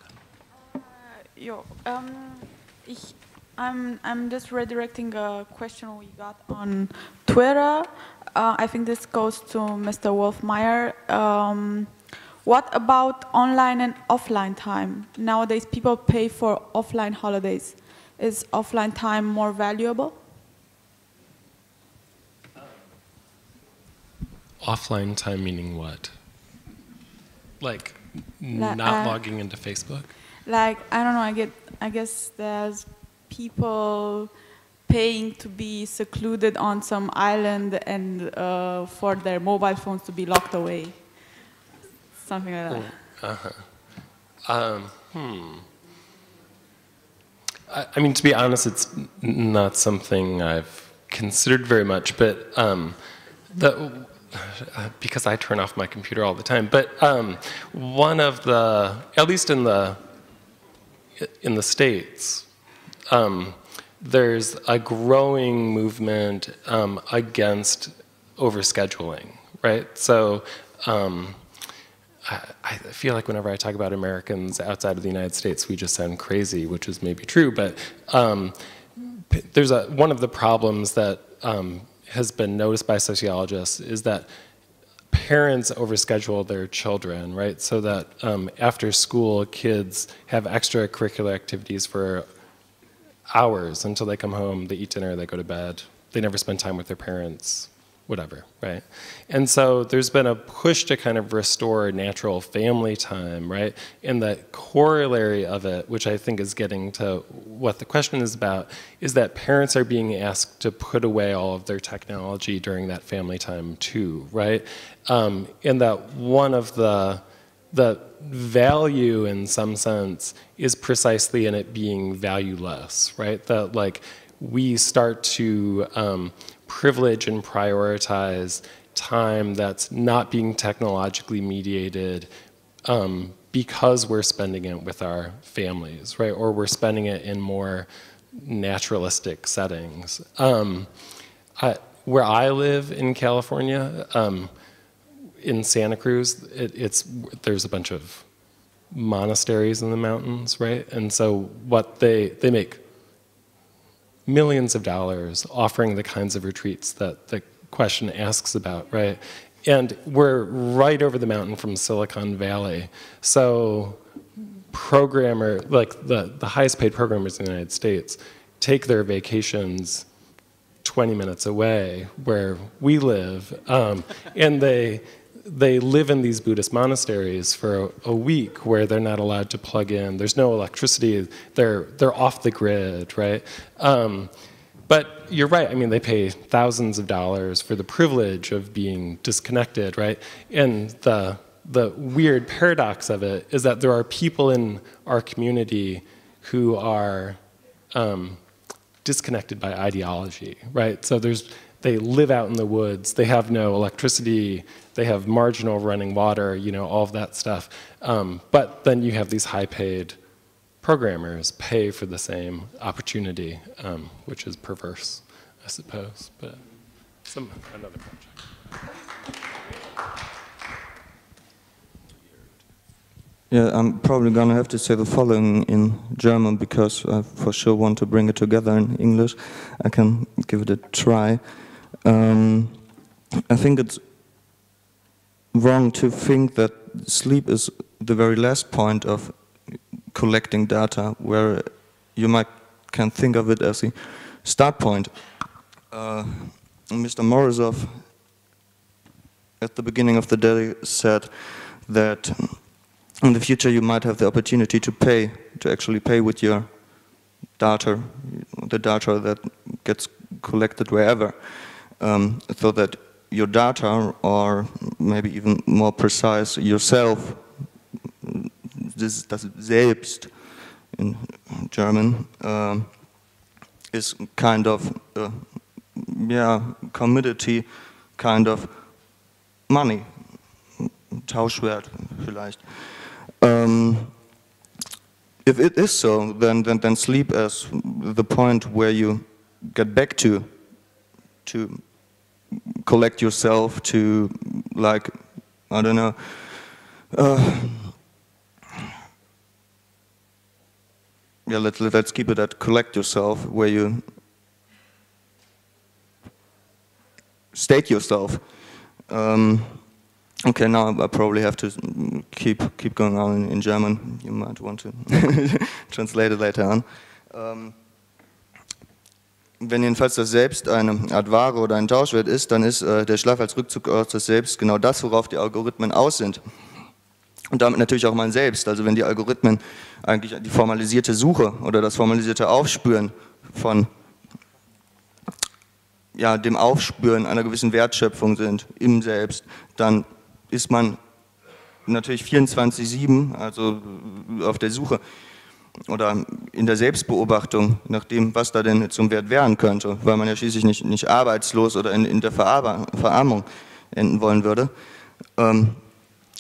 I'm just redirecting a question we got on Twitter. I think this goes to Mr. Wolf-Meyer. What about online and offline time? Nowadays, people pay for offline holidays. Is offline time more valuable? Offline time meaning what? Like not logging into Facebook? Like, I don't know, I guess there's people paying to be secluded on some island and for their mobile phones to be locked away. Something like that. I mean, to be honest, it's not something I've considered very much, but because I turn off my computer all the time. But one of the, at least in the States, there's a growing movement against overscheduling, right? So I feel like whenever I talk about Americans outside of the United States, we just sound crazy, which is maybe true, but there's one of the problems that has been noticed by sociologists is that parents overschedule their children, right? So that after school, kids have extracurricular activities for hours until they come home, they eat dinner, they go to bed. They never spend time with their parents, whatever, right? And so there's been a push to kind of restore natural family time, right? And the corollary of it, which I think is getting to what the question is about, is that parents are being asked to put away all of their technology during that family time too, right? And that one of the value in some sense is precisely in it being valueless, right? That like we start to privilege and prioritize time that's not being technologically mediated because we're spending it with our families, right? Or we're spending it in more naturalistic settings. Where I live in California, in Santa Cruz, there's a bunch of monasteries in the mountains, right? And so what they make millions of dollars offering the kinds of retreats that the question asks about, right? And we're right over the mountain from Silicon Valley. So the highest paid programmers in the United States take their vacations 20 minutes away where we live, and they live in these Buddhist monasteries for a week where they're not allowed to plug in. There's no electricity. They're off the grid, right? But you're right. I mean, they pay thousands of dollars for the privilege of being disconnected, right? And the weird paradox of it is that there are people in our community who are disconnected by ideology, right? So they live out in the woods. They have no electricity. They have marginal running water, you know, all of that stuff. But then you have these high-paid programmers pay for the same opportunity, which is perverse, I suppose, but another project. Yeah, I'm probably gonna have to say the following in German because I for sure want to bring it together in English. I can give it a try. I think it's wrong to think that sleep is the very last point of collecting data, where you can think of it as a start point. Mr. Morozov at the beginning of the day said that in the future you might have the opportunity to actually pay with your data, the data that gets collected wherever, so that your data, or maybe even more precise, yourself, das Selbst in German, is kind of commodity, kind of money, Tauschwert vielleicht. If it is so, then sleep as the point where you get back to collect yourself, to, like, I don't know, let's keep it at collect yourself, where you state yourself. Okay, now I probably have to keep going on in German. You might want to translate it later on. Wenn jedenfalls das Selbst eine Art Ware oder ein Tauschwert ist, dann ist der Schlaf als Rückzugort des Selbst genau das, worauf die Algorithmen aus sind. Und damit natürlich auch mein Selbst. Also wenn die Algorithmen eigentlich die formalisierte Suche oder das formalisierte Aufspüren von dem Aufspüren einer gewissen Wertschöpfung sind im Selbst, dann ist man natürlich 24/7, also auf der Suche oder in der Selbstbeobachtung nach dem, was da denn zum Wert werden könnte, weil man ja schließlich nicht arbeitslos oder in der Verarmung enden wollen würde. Um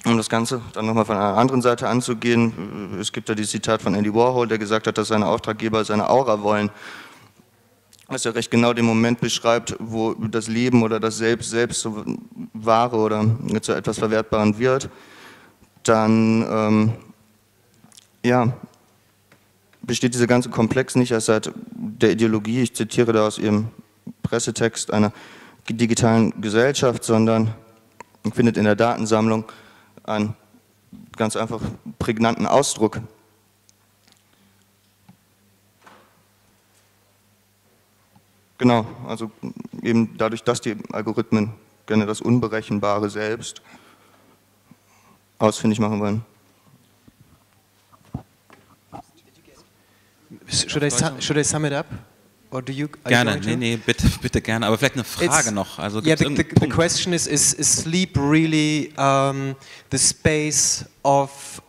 das Ganze dann nochmal von einer anderen Seite anzugehen, es gibt ja dieses Zitat von Andy Warhol, der gesagt hat, dass seine Auftraggeber seine Aura wollen, was ja recht genau den Moment beschreibt, wo das Leben oder das Selbst so Ware oder zu etwas Verwertbaren wird. Dann besteht dieser ganze Komplex nicht erst seit der Ideologie, ich zitiere da aus Ihrem Pressetext, einer digitalen Gesellschaft, sondern findet in der Datensammlung einen ganz einfach prägnanten Ausdruck. Genau, also eben dadurch, dass die Algorithmen gerne das unberechenbare Selbst ausfindig machen wollen. Should I sum it up? Or do you, gerne, nee, bitte gerne. Aber vielleicht eine Frage noch. Also yeah, the question is sleep really the space of,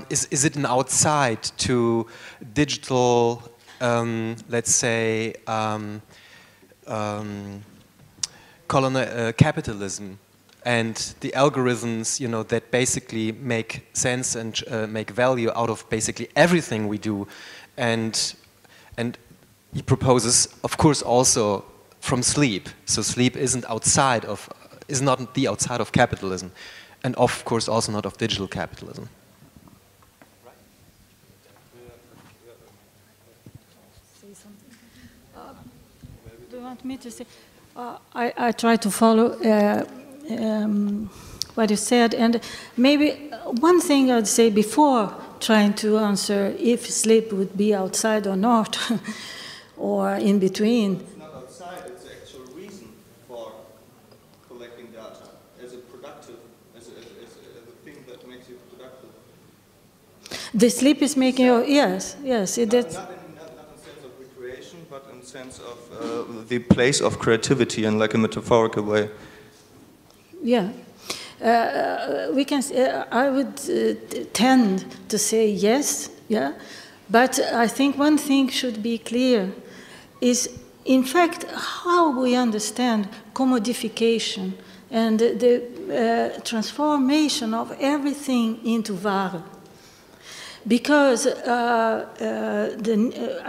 is it an outside to digital, let's say, capitalism and the algorithms, you know, that basically make sense and make value out of basically everything we do, and he proposes, of course, also from sleep. So sleep isn't not the outside of capitalism, and of course also not of digital capitalism. Say something. Do you want me to say? I try to follow what you said, and maybe one thing I'd say before trying to answer if sleep would be outside or not, or in between. It's not outside, it's the actual reason for collecting data as a productive, as a thing that makes you productive. The sleep is making you, yes, it is. Not in the sense of recreation, but in the sense of the place of creativity in like a metaphorical way. Yeah. We can. I would tend to say yes, yeah, but I think one thing should be clear is, in fact, how we understand commodification and the transformation of everything into Ware. Because I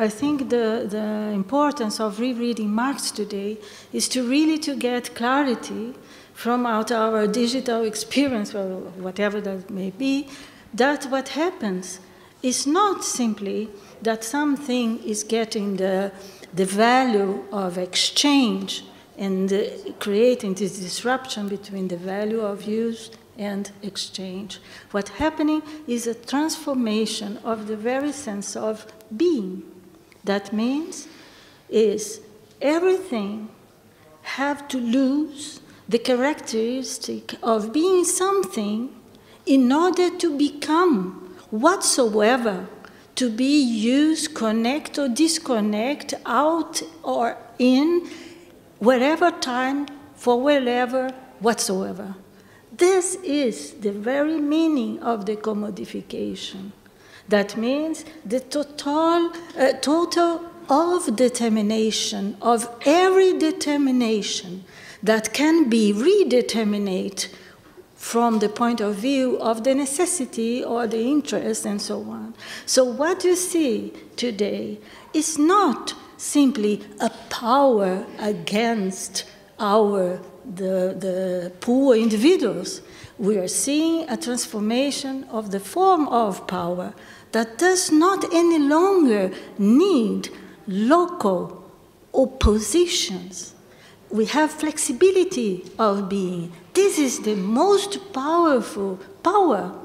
think the importance of rereading Marx today is to really to get clarity from out our digital experience, or whatever that may be, that what happens is not simply that something is getting the value of exchange and creating this disruption between the value of use and exchange. What's happening is a transformation of the very sense of being. That means is everything have to lose the characteristic of being something in order to become whatsoever, to be used, connect or disconnect, out or in, wherever time, for wherever, whatsoever. This is the very meaning of the commodification. That means the total of determination, of every determination that can be redeterminate from the point of view of the necessity or the interest and so on. So what you see today is not simply a power against the poor individuals. We are seeing a transformation of the form of power that does not any longer need local oppositions. We have flexibility of being. This is the most powerful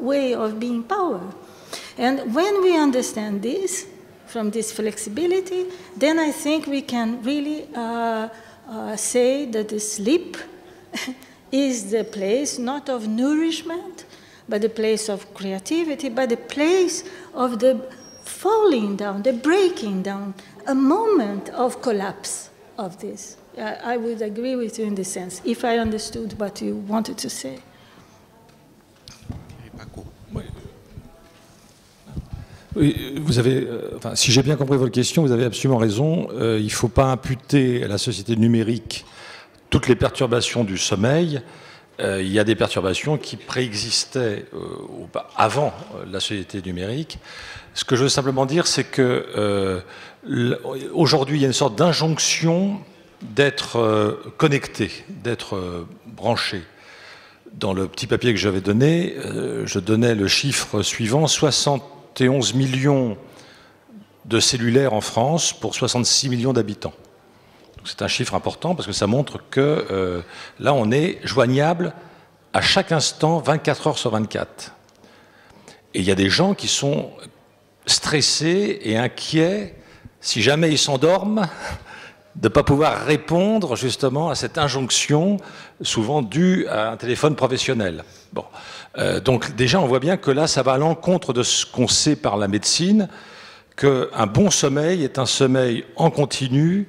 way of being power. And when we understand this, from this flexibility, then I think we can really say that the sleep is the place not of nourishment, but the place of creativity, but the place of the falling down, the breaking down, a moment of collapse of this. I would agree with you in this sense, if I understood what you wanted to say. Oui, vous avez, enfin, si j'ai bien compris votre question, vous avez absolument raison. Il ne faut pas imputer à la société numérique toutes les perturbations du sommeil. Il y a des perturbations qui préexistaient avant la société numérique. Ce que je veux simplement dire, c'est que aujourd'hui, il y a une sorte d'injonction d'être connecté, d'être branché. Dans le petit papier que j'avais donné, je donnais le chiffre suivant, 71 millions de cellulaires en France pour 66 millions d'habitants. C'est un chiffre important parce que ça montre que là, on est joignable à chaque instant, 24 heures sur 24. Et il y a des gens qui sont stressés et inquiets si jamais ils s'endorment, de ne pas pouvoir répondre justement à cette injonction, souvent due à un téléphone professionnel. Bon. Donc déjà, on voit bien que là, ça va à l'encontre de ce qu'on sait par la médecine, qu'un bon sommeil est un sommeil en continu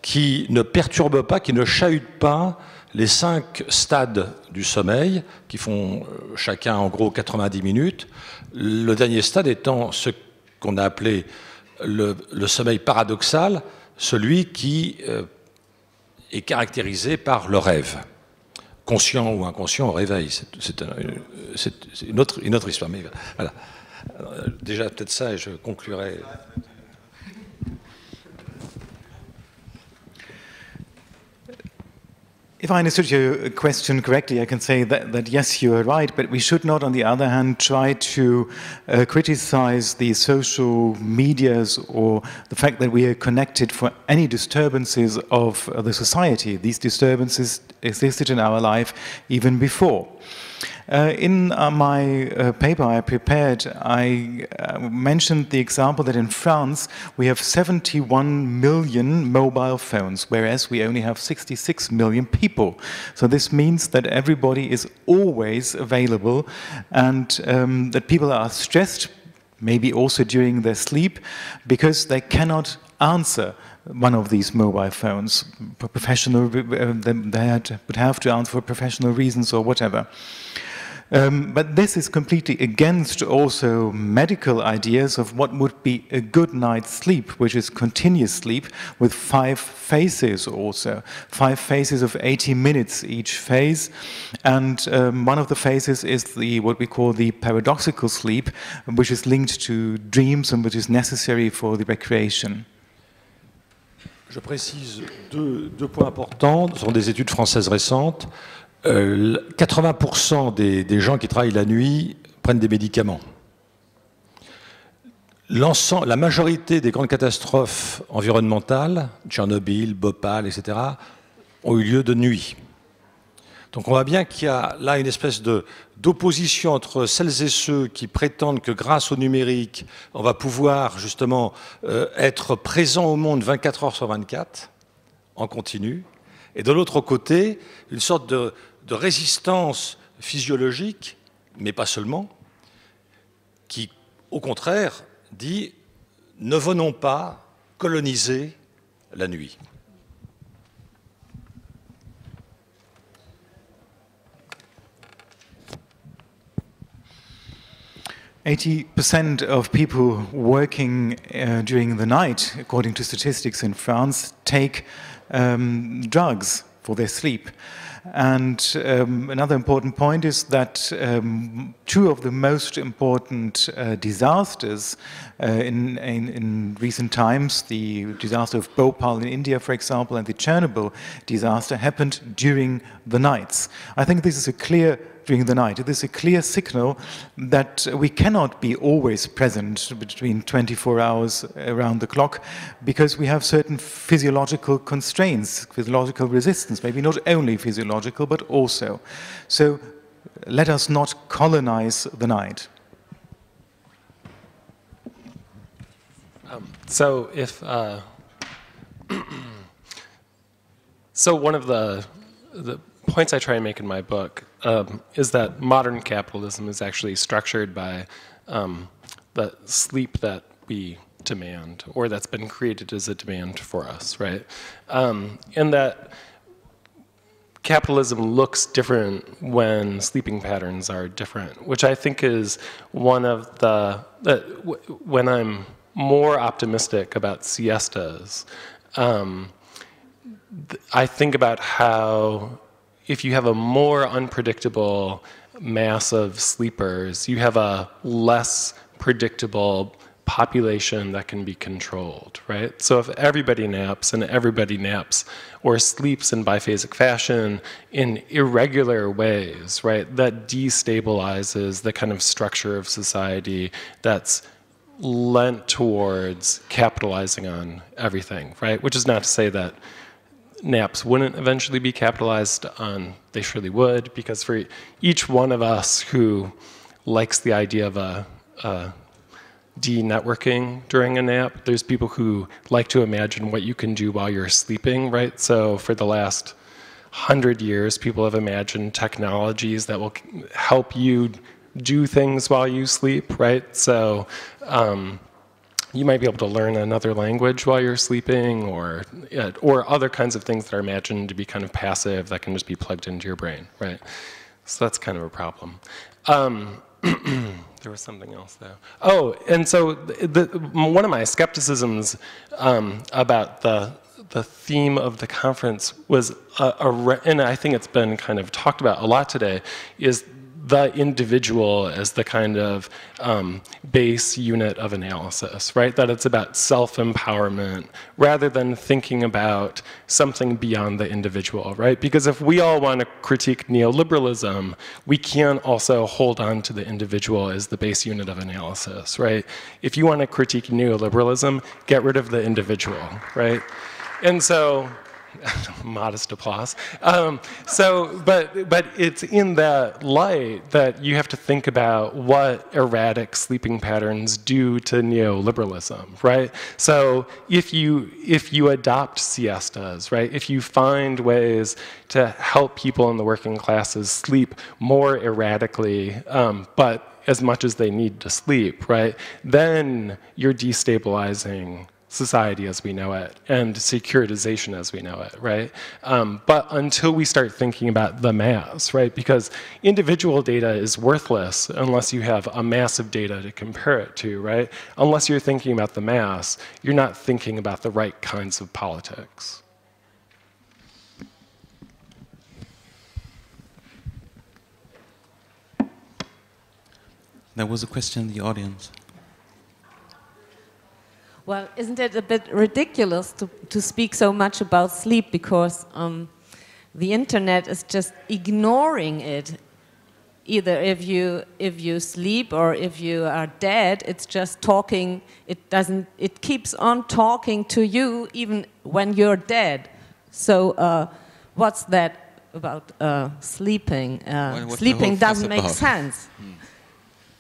qui ne perturbe pas, qui ne chahute pas les 5 stades du sommeil, qui font chacun en gros 90 minutes. Le dernier stade étant ce qu'on a appelé le sommeil paradoxal, celui qui est caractérisé par le rêve. Conscient ou inconscient au réveil, c'est une autre histoire. Mais voilà. Déjà peut-être ça et je conclurai. If I understood your question correctly, I can say that yes, you are right, but we should not, on the other hand, try to criticize the social medias or the fact that we are connected for any disturbances of the society. These disturbances existed in our life even before. In my paper I prepared, I mentioned the example that in France we have 71 million mobile phones, whereas we only have 66 million people. So this means that everybody is always available and that people are stressed, maybe also during their sleep, because they cannot answer one of these mobile phones. Professional, they would have to answer for professional reasons or whatever. But this is completely against also medical ideas of what would be a good night's sleep, which is continuous sleep with 5 phases also. 5 phases of 80 minutes each phase. And one of the phases is what we call the paradoxical sleep, which is linked to dreams and which is necessary for the recreation. Je précise deux points importants. Ce sont des études françaises récentes. 80% des gens qui travaillent la nuit prennent des médicaments. La majorité des grandes catastrophes environnementales, Tchernobyl, Bhopal, etc., ont eu lieu de nuit. Donc on voit bien qu'il y a là une espèce d'opposition entre celles et ceux qui prétendent que grâce au numérique, on va pouvoir justement être présent au monde 24 heures sur 24, en continu, et de l'autre côté, une sorte de résistance physiologique, mais pas seulement, qui, au contraire, dit « ne venons pas coloniser la nuit ». 80% of people working during the night, according to statistics in France, take drugs for their sleep. And another important point is that 2 of the most important disasters in recent times, the disaster of Bhopal in India, for example, and the Chernobyl disaster, happened during the nights. I think this is a clear during the night. It is a clear signal that we cannot be always present between 24 hours around the clock because we have certain physiological constraints, physiological resistance, maybe not only physiological, but also. So let us not colonize the night. So one of the points I try and make in my book is that modern capitalism is actually structured by the sleep that we demand, or that's been created as a demand for us, right? And that capitalism looks different when sleeping patterns are different, which I think is one of when I'm more optimistic about siestas, I think about how if you have a more unpredictable mass of sleepers, you have a less predictable population that can be controlled, right? So if everybody naps and everybody naps or sleeps in biphasic fashion in irregular ways, right, that destabilizes the kind of structure of society that's lent towards capitalizing on everything, right? Which is not to say that naps wouldn't eventually be capitalized on. They surely would, because for each one of us who likes the idea of a de-networking during a nap, there's people who like to imagine what you can do while you're sleeping, right? So for the last 100 years, people have imagined technologies that will help you do things while you sleep, right? So you might be able to learn another language while you're sleeping, or other kinds of things that are imagined to be kind of passive that can just be plugged into your brain, right? So that's kind of a problem. There was something else there. Oh, and so one of my skepticisms about the theme of the conference was, and I think it's been kind of talked about a lot today, is the individual as the kind of base unit of analysis, right? That it's about self-empowerment rather than thinking about something beyond the individual, right? Because if we all want to critique neoliberalism, we can also hold on to the individual as the base unit of analysis, right? If you want to critique neoliberalism, get rid of the individual, right? And so, modest applause. But it's in that light that you have to think about what erratic sleeping patterns do to neoliberalism, right? So if you adopt siestas, right? If you find ways to help people in the working classes sleep more erratically, but as much as they need to sleep, right? Then you're destabilizing society as we know it and securitization as we know it, right? But until we start thinking about the mass, right? Because individual data is worthless unless you have a massive data to compare it to, right? Unless you're thinking about the mass, you're not thinking about the right kinds of politics. There was a question in the audience. Well, isn't it a bit ridiculous to speak so much about sleep, because the internet is just ignoring it. Either if you sleep or if you are dead, it's just talking. It keeps on talking to you even when you're dead. So what's that about sleeping? Sleeping doesn't make sense.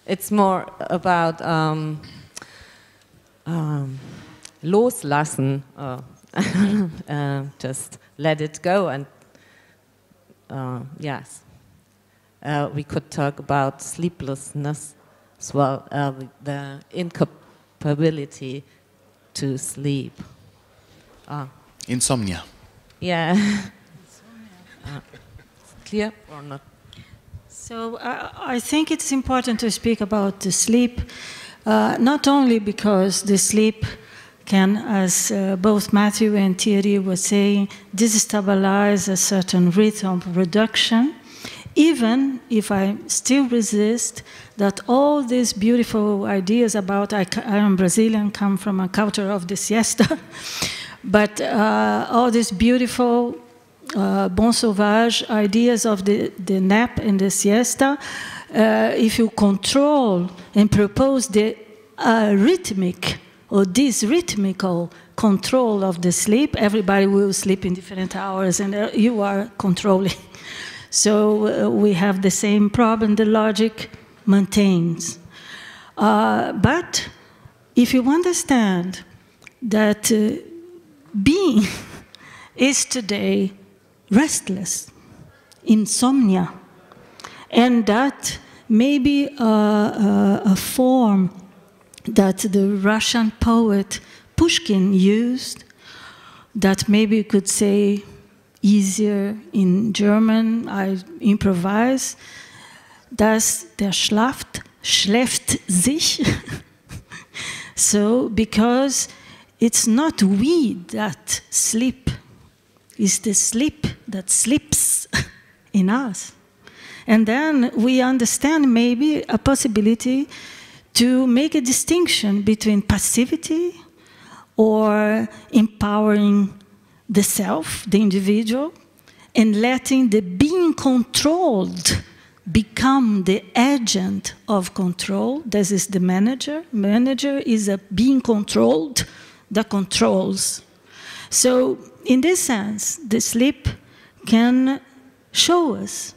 It's more about loslassen, just let it go, and yes. We could talk about sleeplessness as well, the incapability to sleep. Insomnia. Yeah. Clear or not? So I think it's important to speak about the sleep, not only because the sleep can, as both Matthew and Thierry were saying, destabilize a certain rhythm of production, even if I still resist that all these beautiful ideas about I am Brazilian come from a culture of the siesta, but all these beautiful bon sauvage ideas of the nap and the siesta, if you control and propose the rhythmic or dysrhythmical control of the sleep, everybody will sleep in different hours and you are controlling. So we have the same problem the logic maintains. But if you understand that being is today restless, insomnia, and that maybe a form that the Russian poet Pushkin used, that maybe you could say easier in German, I improvise, dass der schläft sich. So, because it's not we that sleep, it's the sleep that sleeps in us. And then we understand maybe a possibility to make a distinction between passivity or empowering the self, the individual, and letting the being controlled become the agent of control. This is the manager. Manager is a being controlled that controls. So in this sense, the sleep can show us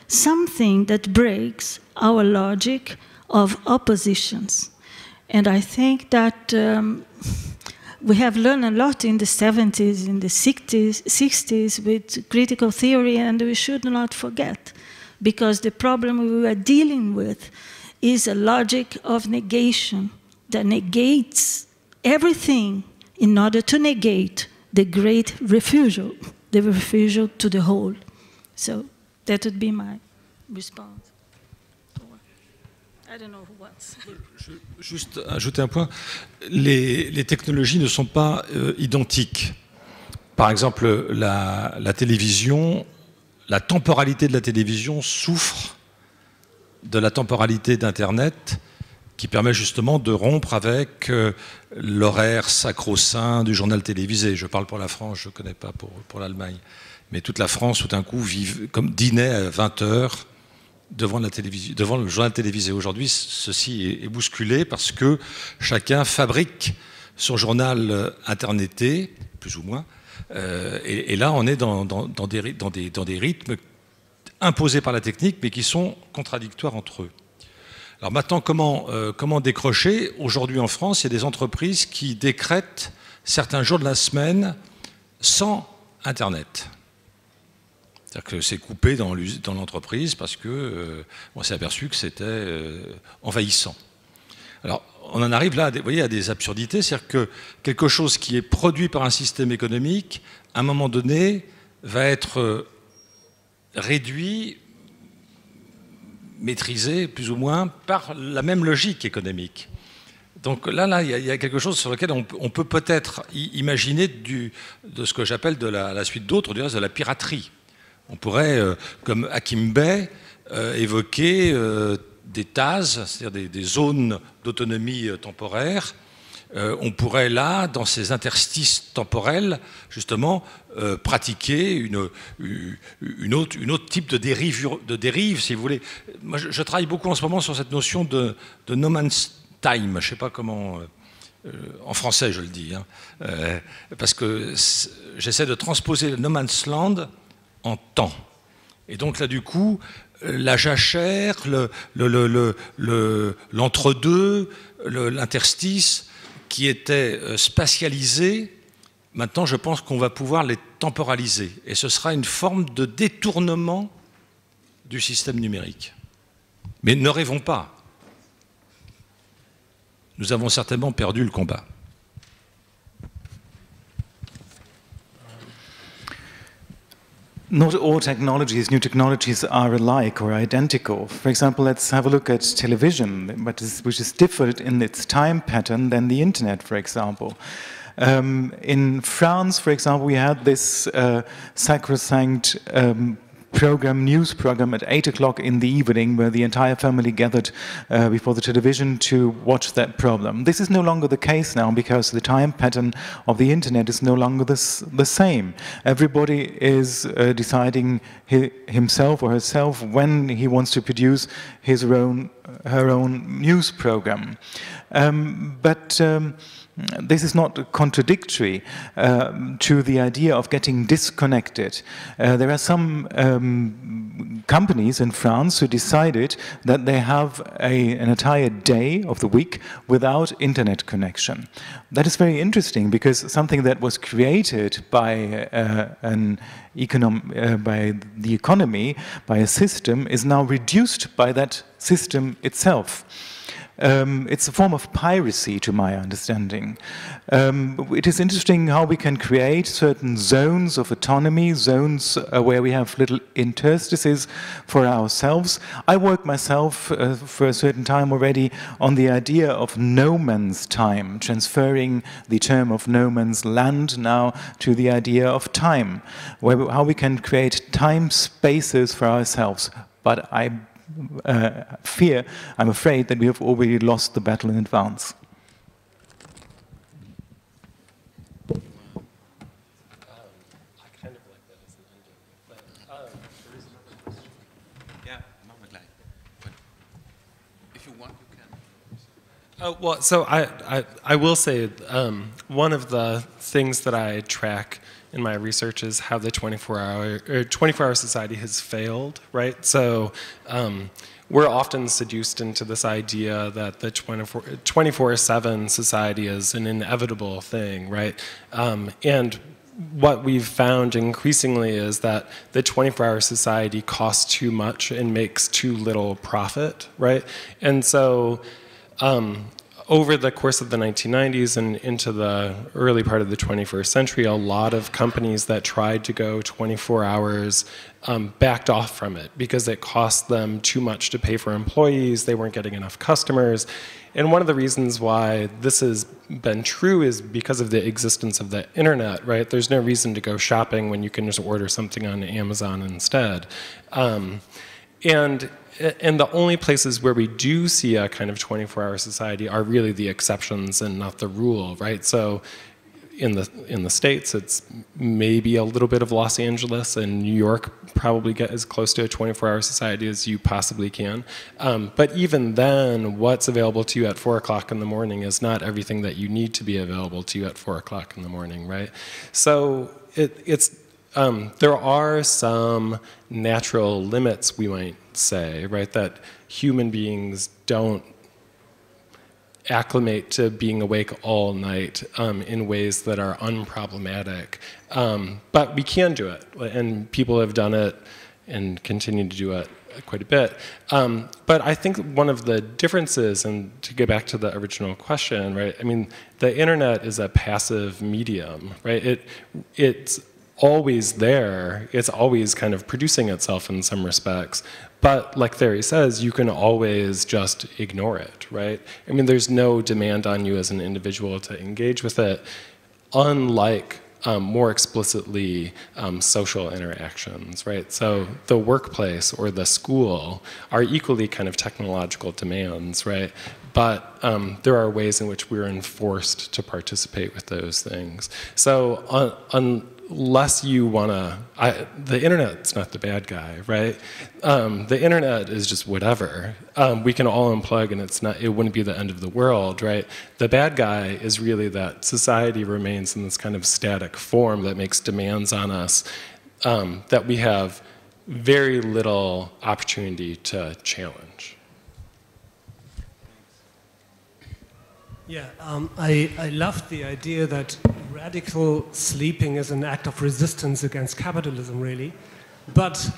something that breaks our logic of oppositions. And I think that we have learned a lot in the 70s, in the 60s with critical theory, and we should not forget, because the problem we are dealing with is a logic of negation that negates everything in order to negate the great refusal, the refusal to the whole. So that would be my response. I don't know who wants. Juste ajouter un point, les technologies ne sont pas identiques. Par exemple, la télévision, la temporalité de la télévision souffre de la temporalité d'Internet, qui permet justement de rompre avec l'horaire sacro-saint du journal télévisé. Je parle pour la France, je ne connais pas pour l'Allemagne. Mais toute la France, tout d'un coup, dînait à 20h devant le journal télévisé. Aujourd'hui, ceci est bousculé parce que chacun fabrique son journal interneté, plus ou moins. Et là, on est dans des rythmes imposés par la technique, mais qui sont contradictoires entre eux. Alors maintenant, comment décrocher? Aujourd'hui en France, il y a des entreprises qui décrètent certains jours de la semaine sans Internet. C'est-à-dire que c'est coupé dans l'entreprise parce qu'on s'est aperçu que c'était envahissant. Alors, on en arrive là, vous voyez, à des absurdités, c'est-à-dire que quelque chose qui est produit par un système économique, à un moment donné, va être réduit, maîtrisé, plus ou moins, par la même logique économique. Donc là, il y a quelque chose sur lequel on peut peut-être imaginer de ce que j'appelle de la suite d'autres, de la piraterie. On pourrait, comme Hakim Bey, évoquer des TAS, c'est-à-dire des zones d'autonomie temporaire. On pourrait là, dans ces interstices temporels, justement, pratiquer une autre type de dérive, si vous voulez. Moi, je travaille beaucoup en ce moment sur cette notion de no man's time. Je ne sais pas comment... en français, je le dis. Hein, parce que j'essaie de transposer le no man's land en temps. Et donc là, du coup, la jachère, l'entre-deux, l'interstice, qui étaient spatialisés, maintenant je pense qu'on va pouvoir les temporaliser. Et ce sera une forme de détournement du système numérique. Mais ne rêvons pas. Nous avons certainement perdu le combat. Not all new technologies are alike or identical. For example, let's have a look at television, which is different in its time pattern than the internet, for example. In France, for example, we had this sacrosanct news program at 8 o'clock in the evening where the entire family gathered before the television to watch that program. This is no longer the case now because the time pattern of the internet is no longer the same. Everybody is deciding himself or herself when he wants to produce her own news program. But this is not contradictory to the idea of getting disconnected. There are some companies in France who decided that they have an entire day of the week without internet connection. That is very interesting because something that was created by by the economy, by a system, is now reduced by that system itself. It's a form of piracy, to my understanding. It is interesting how we can create certain zones of autonomy, zones where we have little interstices for ourselves. I work myself for a certain time already on the idea of no man's time, transferring the term of no man's land now to the idea of time, how we can create time spaces for ourselves. But I'm afraid that we have already lost the battle in advance. If you want, you can. Oh, well, so I will say one of the things that I track in my research is how the 24-hour society has failed, right? So we're often seduced into this idea that the 24/7 society is an inevitable thing, right? And what we've found increasingly is that the 24-hour society costs too much and makes too little profit, right? And so over the course of the 1990s and into the early part of the 21st century, a lot of companies that tried to go 24 hours backed off from it because it cost them too much to pay for employees, they weren't getting enough customers. And one of the reasons why this has been true is because of the existence of the internet, right? There's no reason to go shopping when you can just order something on Amazon instead. And the only places where we do see a kind of 24-hour society are really the exceptions and not the rule, right? So in the States, it's maybe a little bit of Los Angeles, and New York probably get as close to a 24-hour society as you possibly can. But even then, what's available to you at 4 o'clock in the morning is not everything that you need to be available to you at 4 o'clock in the morning, right? So there are some natural limits, we might say, right, that human beings don't acclimate to being awake all night in ways that are unproblematic. But we can do it, and people have done it and continue to do it quite a bit. But I think one of the differences, and to get back to the original question, right? I mean, the internet is a passive medium, right? It's always there. It's always kind of producing itself in some respects. But like Thierry says, you can always just ignore it, right? I mean, there's no demand on you as an individual to engage with it, unlike more explicitly social interactions, right? So the workplace or the school are equally kind of technological demands, right? But there are ways in which we're enforced to participate with those things. So unless you want to, the internet's not the bad guy, right? The internet is just whatever. We can all unplug and it wouldn't be the end of the world, right? The bad guy is really that society remains in this kind of static form that makes demands on us that we have very little opportunity to challenge. Yeah, I love the idea that radical sleeping is an act of resistance against capitalism, really. But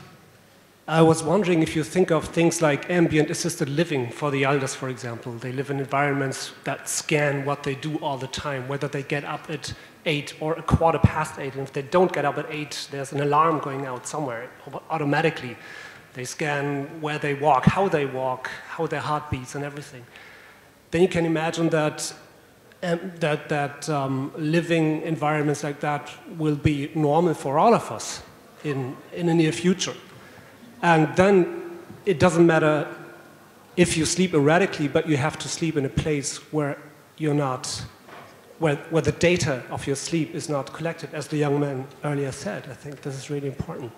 I was wondering if you think of things like ambient assisted living for the elders, for example. They live in environments that scan what they do all the time, whether they get up at 8 or a 8:15. And if they don't get up at 8, there's an alarm going out somewhere automatically. They scan where they walk, how how their heart beats and everything. Then you can imagine that living environments like that will be normal for all of us in the near future. And then it doesn't matter if you sleep erratically, but you have to sleep in a place where you're not, where the data of your sleep is not collected, as the young man earlier said. I think this is really important.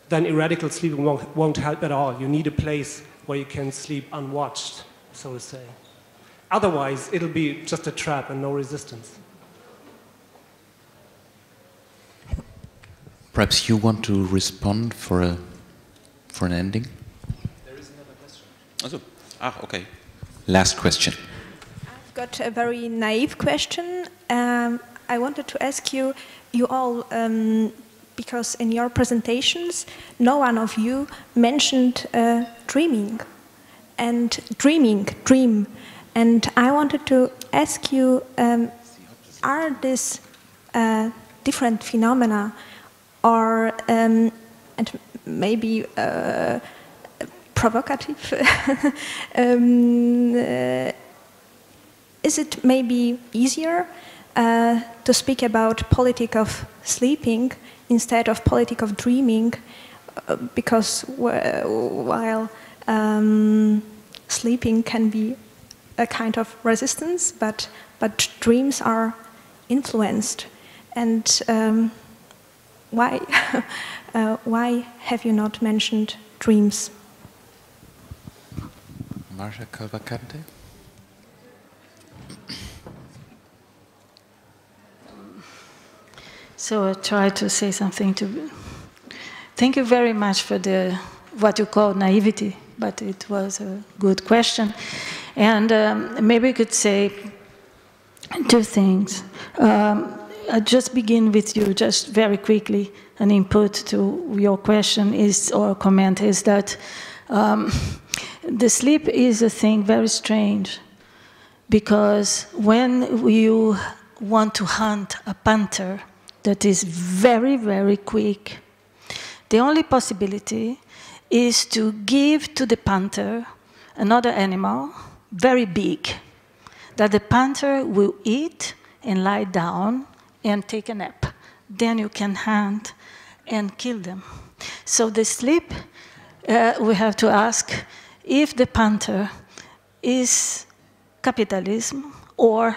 Then erratical sleeping won't help at all. You need a place where you can sleep unwatched, so to say. Otherwise, it'll be just a trap and no resistance. Perhaps you want to respond for an ending? There is another question. Okay. Last question. I've got a very naive question. I wanted to ask you all, because in your presentations, no one of you mentioned dreaming and dream. And I wanted to ask you, are these different phenomena, or and maybe provocative? Is it maybe easier to speak about politic of sleeping instead of politic of dreaming? Because while sleeping can be a kind of resistance, but dreams are influenced. And why have you not mentioned dreams? Marcia, Cavalcante? So I try to say something to... Thank you very much for what you call naivety, but it was a good question. And maybe I could say two things. I'll just begin with you, just very quickly. An input to your question is, or comment is that the sleep is a thing very strange, because when you want to hunt a panther that is very, very quick, the only possibility is to give to the panther another animal, very big, that the panther will eat and lie down and take a nap. Then you can hunt and kill them. So the sleep, we have to ask if the panther is capitalism or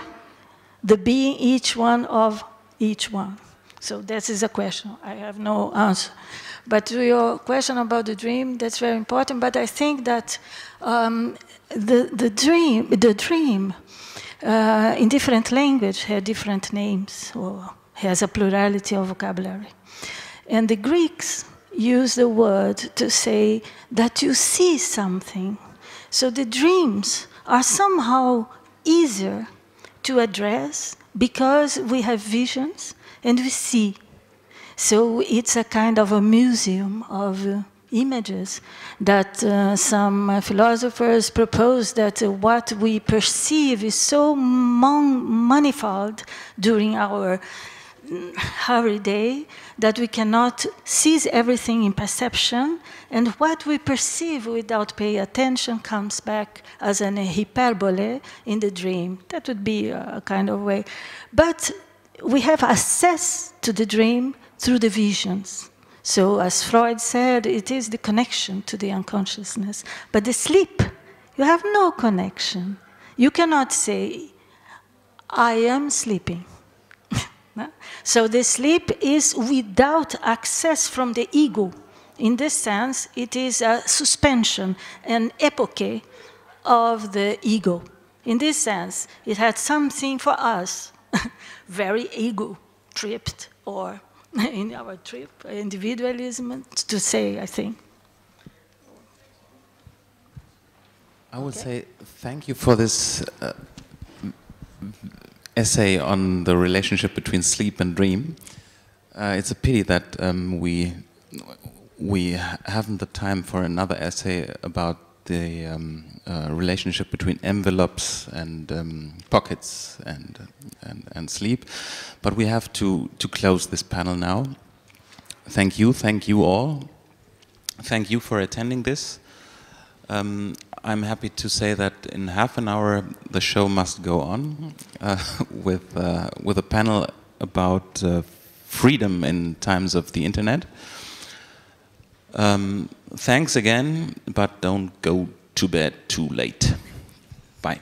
the being each one of each one. So this is a question. I have no answer. But to your question about the dream, that's very important. But I think that the dream in different language has different names, or has a plurality of vocabulary. And the Greeks use the word to say that you see something. So the dreams are somehow easier to address because we have visions and we see. So it's a kind of a museum of images, that some philosophers propose that what we perceive is so manifold during our hurry day that we cannot seize everything in perception, and what we perceive without paying attention comes back as an hyperbole in the dream. That would be a kind of way. But we have access to the dream through the visions. So as Freud said, it is the connection to the unconsciousness. But the sleep, you have no connection. You cannot say, I am sleeping. So the sleep is without access from the ego. In this sense, it is a suspension, an epoche of the ego. In this sense, it had something for us, very ego-tripped, or in our trip, individualism, to say, I think. I would say thank you for this essay on the relationship between sleep and dream. It's a pity that we haven't the time for another essay about the relationship between envelopes and pockets and sleep, but we have to close this panel now. Thank you all. Thank you for attending this. I'm happy to say that in half an hour the show must go on with a panel about freedom in times of the internet. Thanks again, but don't go to bed too late. Bye.